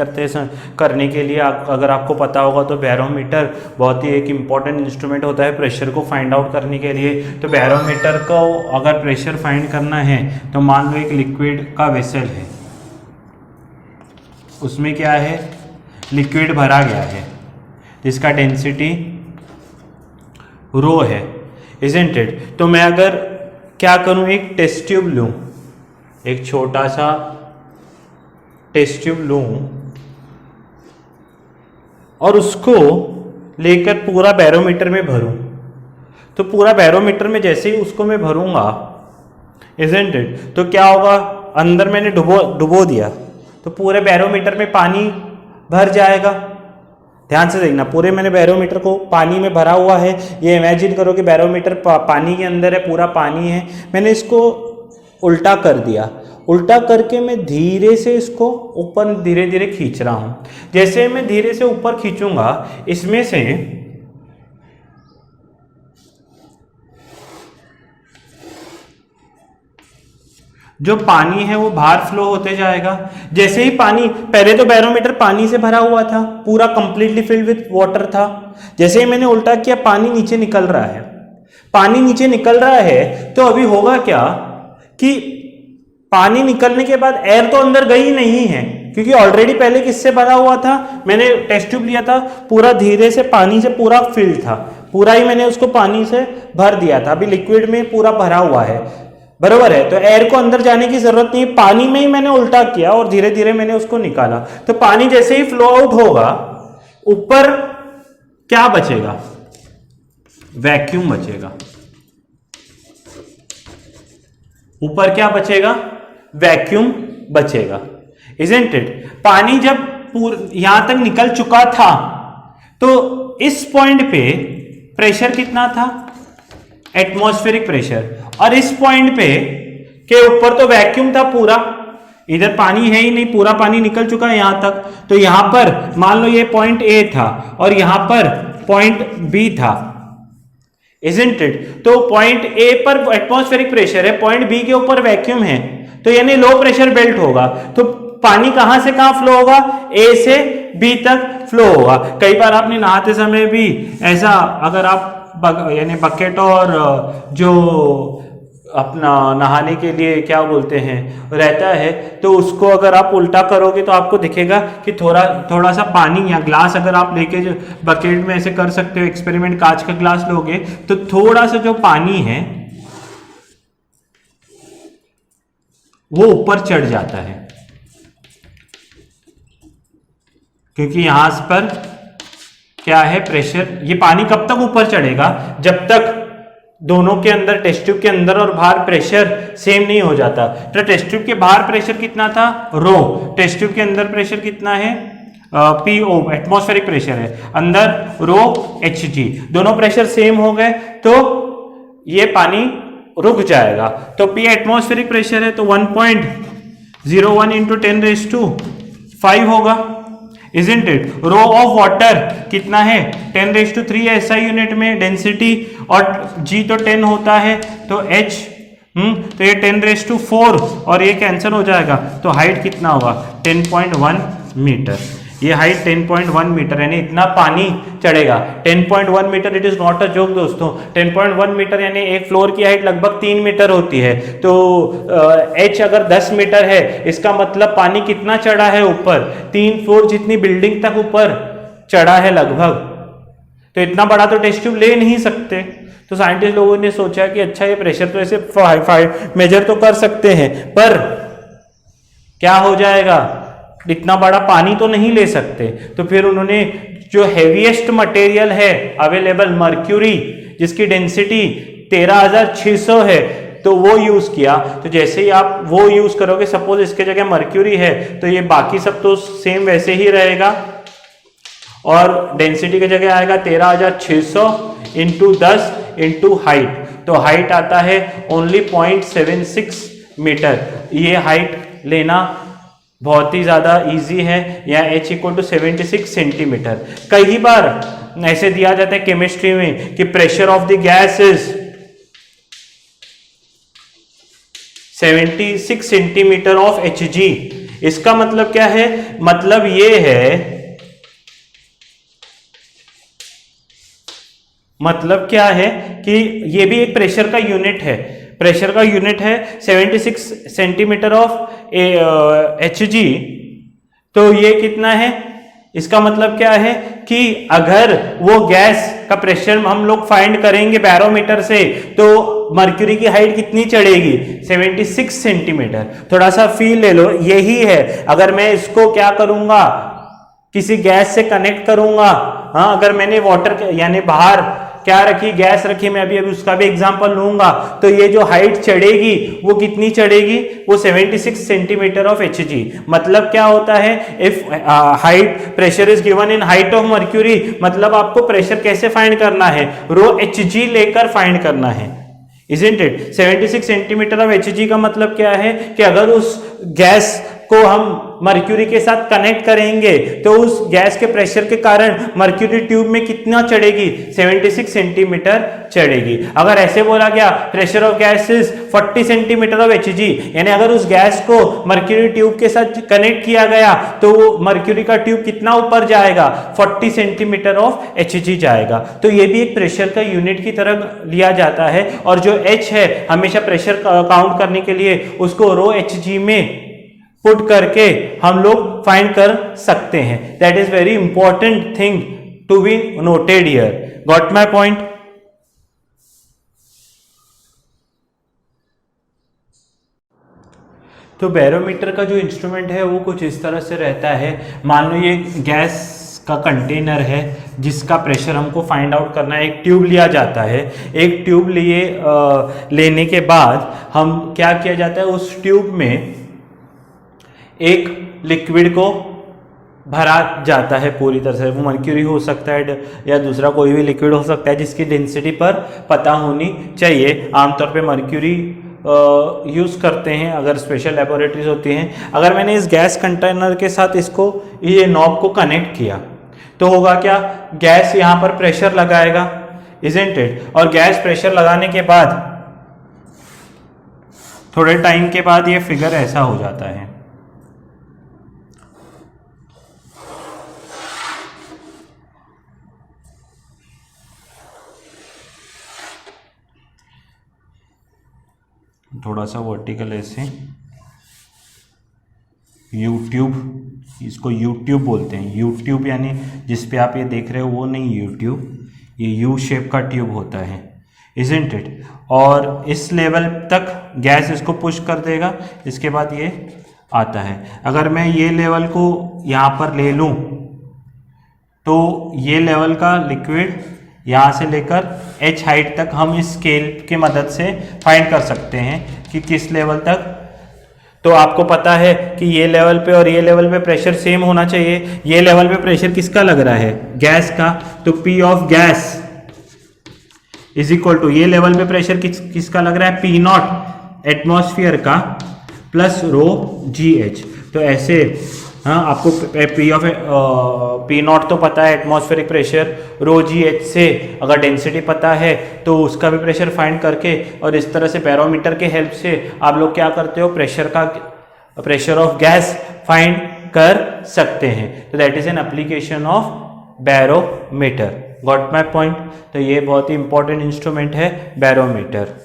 Speaker 2: करने के लिए। अगर आपको पता होगा तो बैरोमीटर बहुत ही एक इम्पॉर्टेंट इंस्ट्रूमेंट होता है प्रेशर को फाइंड आउट करने के लिए। तो बैरोमीटर को अगर प्रेशर फाइंड करना है तो मान लो एक लिक्विड का वेसल है, उसमें क्या है, लिक्विड भरा गया है जिसका डेंसिटी रो है, इजंट इट? तो मैं अगर क्या करूं, एक टेस्ट ट्यूब लूं, एक छोटा सा टेस्ट ट्यूब लूं और उसको लेकर पूरा बैरोमीटर में भरूं, तो पूरा बैरोमीटर में जैसे ही उसको मैं भरूंगा, इजंट इट? तो क्या होगा, अंदर मैंने डुबो दिया तो पूरे बैरोमीटर में पानी भर जाएगा। ध्यान से देखना, पूरे मैंने बैरोमीटर को पानी में भरा हुआ है। ये इमेजिन करो कि बैरोमीटर पानी के अंदर है, पूरा पानी है। मैंने इसको उल्टा कर दिया, उल्टा करके मैं धीरे से इसको ऊपर धीरे धीरे खींच रहा हूं। जैसे मैं धीरे से ऊपर खींचूंगा, इसमें से जो पानी है वो बाहर फ्लो होते जाएगा। जैसे ही पानी, पहले तो बैरोमीटर पानी से भरा हुआ था, पूरा कंप्लीटली फिल्ड विथ वाटर था। जैसे ही मैंने उल्टा किया, पानी नीचे निकल रहा है। पानी नीचे निकल रहा है तो अभी होगा क्या कि पानी निकलने के बाद एयर तो अंदर गई नहीं है, क्योंकि ऑलरेडी पहले किससे भरा हुआ था, मैंने टेस्ट ट्यूब लिया था, पूरा धीरे से पानी से पूरा फिल्ड था, पूरा ही मैंने उसको पानी से भर दिया था। अभी लिक्विड में पूरा भरा हुआ है, बरोबर है? तो एयर को अंदर जाने की जरूरत नहीं, पानी में ही मैंने उल्टा किया और धीरे धीरे मैंने उसको निकाला। तो पानी जैसे ही फ्लो आउट होगा, ऊपर क्या बचेगा, वैक्यूम बचेगा। ऊपर क्या बचेगा, वैक्यूम बचेगा, इजंट इट? पानी जब यहां तक निकल चुका था तो इस पॉइंट पे प्रेशर कितना था, एटमॉस्फेरिक प्रेशर, और इस पॉइंट पे के ऊपर तो वैक्यूम था पूरा, इधर पानी है ही नहीं, पूरा पानी निकल चुका है यहां तक। तो यहां पर मान लो ये पॉइंट ए था और यहां पर पॉइंट बी था, इजंट इट? तो पॉइंट ए पर एटमॉस्फेरिक प्रेशर है, पॉइंट बी के ऊपर वैक्यूम है, तो यानी लो प्रेशर बेल्ट होगा। तो पानी कहां से कहां फ्लो होगा, ए से बी तक फ्लो होगा। कई बार आपने नहाते समय भी ऐसा, अगर आप यानी बकेट और जो अपना नहाने के लिए क्या बोलते हैं रहता है, तो उसको अगर आप उल्टा करोगे तो आपको दिखेगा कि थोड़ा सा पानी या ग्लास अगर आप लेके जो बकेट में ऐसे कर सकते हो एक्सपेरिमेंट, कांच का ग्लास लोगे तो थोड़ा सा जो पानी है वो ऊपर चढ़ जाता है, क्योंकि यहां पर क्या है, प्रेशर। ये पानी कब तक ऊपर चढ़ेगा, जब तक दोनों के अंदर, टेस्ट ट्यूब के अंदर और बाहर प्रेशर सेम नहीं हो जाता। तो टेस्ट ट्यूब के बाहर प्रेशर कितना था, रो, टेस्ट ट्यूब के अंदर प्रेशर कितना है, PO, एटमॉस्फेरिक प्रेशर है, अंदर रो HG, दोनों प्रेशर सेम हो गए तो ये पानी रुक जाएगा। तो P एटमॉस्फेरिक प्रेशर है तो 1.0 01 इंटू 10⁵ होगा, isn't it? Row of water कितना है 10⁵ SI यूनिट में डेंसिटी, और G तो 10 होता है, तो H तो ये 10⁴ और ये कैंसिल हो जाएगा, तो हाइट कितना होगा 10.1 मीटर। ये हाइट 10.1 मीटर यानी इतना पानी चढ़ेगा। 10.1 metre, it is not a joke दोस्तों। 10.1 मीटर यानी एक फ्लोर की हाइट लगभग 3 मीटर होती है। तो H अगर 10 मीटर है, इसका मतलब पानी कितना चढ़ा है ऊपर, 3 फ्लोर जितनी बिल्डिंग तक ऊपर चढ़ा है लगभग। तो इतना बड़ा तो टेस्ट ट्यूब ले नहीं सकते। तो साइंटिस्ट लोगों ने सोचा कि अच्छा ये प्रेशर तो ऐसे मेजर तो कर सकते हैं, पर क्या हो जाएगा, इतना बड़ा पानी तो नहीं ले सकते। तो फिर उन्होंने जो हेवीएस्ट मटेरियल है अवेलेबल, मर्क्यूरी, जिसकी डेंसिटी 13,600 है, तो वो यूज किया। तो जैसे ही आप वो यूज करोगे, सपोज इसके जगह मर्क्यूरी है, तो ये बाकी सब तो सेम वैसे ही रहेगा, और डेंसिटी की जगह आएगा 13,600 इंटू 10 इंटू हाइट। तो हाइट आता है ओनली 0.76 मीटर। ये हाइट लेना बहुत ही ज्यादा इजी है, या H = 76 सेंटीमीटर। कई बार ऐसे दिया जाता है केमिस्ट्री में कि pressure of the gas is 76 centimetre of Hg। इसका मतलब क्या है, मतलब ये है, मतलब क्या है कि ये भी एक प्रेशर का यूनिट है। प्रेशर का यूनिट है 76 सेंटीमीटर ऑफ Hg। तो ये कितना है, इसका मतलब क्या है कि अगर वो गैस का प्रेशर हम लोग फाइंड करेंगे बैरोमीटर से, तो मर्क्यूरी की हाइट कितनी चढ़ेगी 76 सेंटीमीटर। थोड़ा सा फील ले लो, यही है। अगर मैं इसको क्या करूंगा, किसी गैस से कनेक्ट करूंगा, हाँ, अगर मैंने वाटर यानी बाहर क्या रखी, गैस रखी, मैं अभी उसका भी एग्जांपल लूंगा, तो ये जो हाइट चढ़ेगी वो कितनी चढ़ेगी, वो 76 सेंटीमीटर ऑफ Hg। मतलब क्या होता है, if height pressure is given in height of mercury, मतलब आपको प्रेशर कैसे फाइंड करना है, रो Hg लेकर फाइंड करना है, isn't it? 76 centimetre of Hg का मतलब क्या है कि अगर उस गैस को हम मर्क्यूरी के साथ कनेक्ट करेंगे, तो उस गैस के प्रेशर के कारण मर्क्यूरी ट्यूब में कितना चढ़ेगी, 76 सेंटीमीटर चढ़ेगी। अगर ऐसे बोला गया pressure of gas is 40 centimetre of Hg, यानी अगर उस गैस को मर्क्यूरी ट्यूब के साथ कनेक्ट किया गया, तो मर्क्यूरी का ट्यूब कितना ऊपर जाएगा, 40 सेंटीमीटर ऑफ Hg जाएगा। तो ये भी एक प्रेशर का यूनिट की तरह लिया जाता है, और जो H है हमेशा प्रेशर काउंट करने के लिए उसको रो Hg में पुट करके हम लोग फाइंड कर सकते हैं। That is very important thing to be noted here. Got my point? तो बैरोमीटर का जो इंस्ट्रूमेंट है वो कुछ इस तरह से रहता है। मान लो ये गैस का कंटेनर है जिसका प्रेशर हमको फाइंड आउट करना है। एक ट्यूब लिया जाता है। एक ट्यूब लेने के बाद हम क्या किया जाता है, उस ट्यूब में एक लिक्विड को भरा जाता है पूरी तरह से। वो मर्क्यूरी हो सकता है या दूसरा कोई भी लिक्विड हो सकता है जिसकी डेंसिटी पर पता होनी चाहिए। आमतौर पे मर्क्यूरी यूज़ करते हैं अगर स्पेशल लेबोरेटरीज होती हैं। अगर मैंने इस गैस कंटेनर के साथ इसको ये नॉब को कनेक्ट किया तो होगा क्या, गैस यहाँ पर प्रेशर लगाएगा, isn't it? और गैस प्रेशर लगाने के बाद थोड़े टाइम के बाद ये फिगर ऐसा हो जाता है। थोड़ा सा वर्टिकल ऐसे, यूट्यूब, इसको यूट्यूब बोलते हैं। यूट्यूब यानी जिस पे आप ये देख रहे हो वो नहीं यूट्यूब, ये यू शेप का ट्यूब होता है, isn't it? और इस लेवल तक गैस इसको पुश कर देगा, इसके बाद ये आता है। अगर मैं ये लेवल को यहाँ पर ले लूँ तो ये लेवल का लिक्विड यहाँ से लेकर H हाइट तक हम इस स्केल की मदद से फाइंड कर सकते हैं कि किस लेवल तक। तो आपको पता है कि ये लेवल पे और ये लेवल पे प्रेशर सेम होना चाहिए। ये लेवल पे प्रेशर किसका लग रहा है, गैस का, तो P of gas is equal to, ये लेवल पे प्रेशर किसका लग रहा है, P0 एटमॉस्फेयर का, प्लस रो जी एच। तो ऐसे हाँ, आपको पी नॉट तो पता है एटमॉस्फेरिक प्रेशर, रो जी एच से अगर डेंसिटी पता है तो उसका भी प्रेशर फाइंड करके, और इस तरह से बैरोमीटर के हेल्प से आप लोग क्या करते हो, प्रेशर ऑफ गैस फाइंड कर सकते हैं। तो that is an application of barometer. Got my point? तो ये बहुत ही इंपॉर्टेंट इंस्ट्रूमेंट है बैरोमीटर।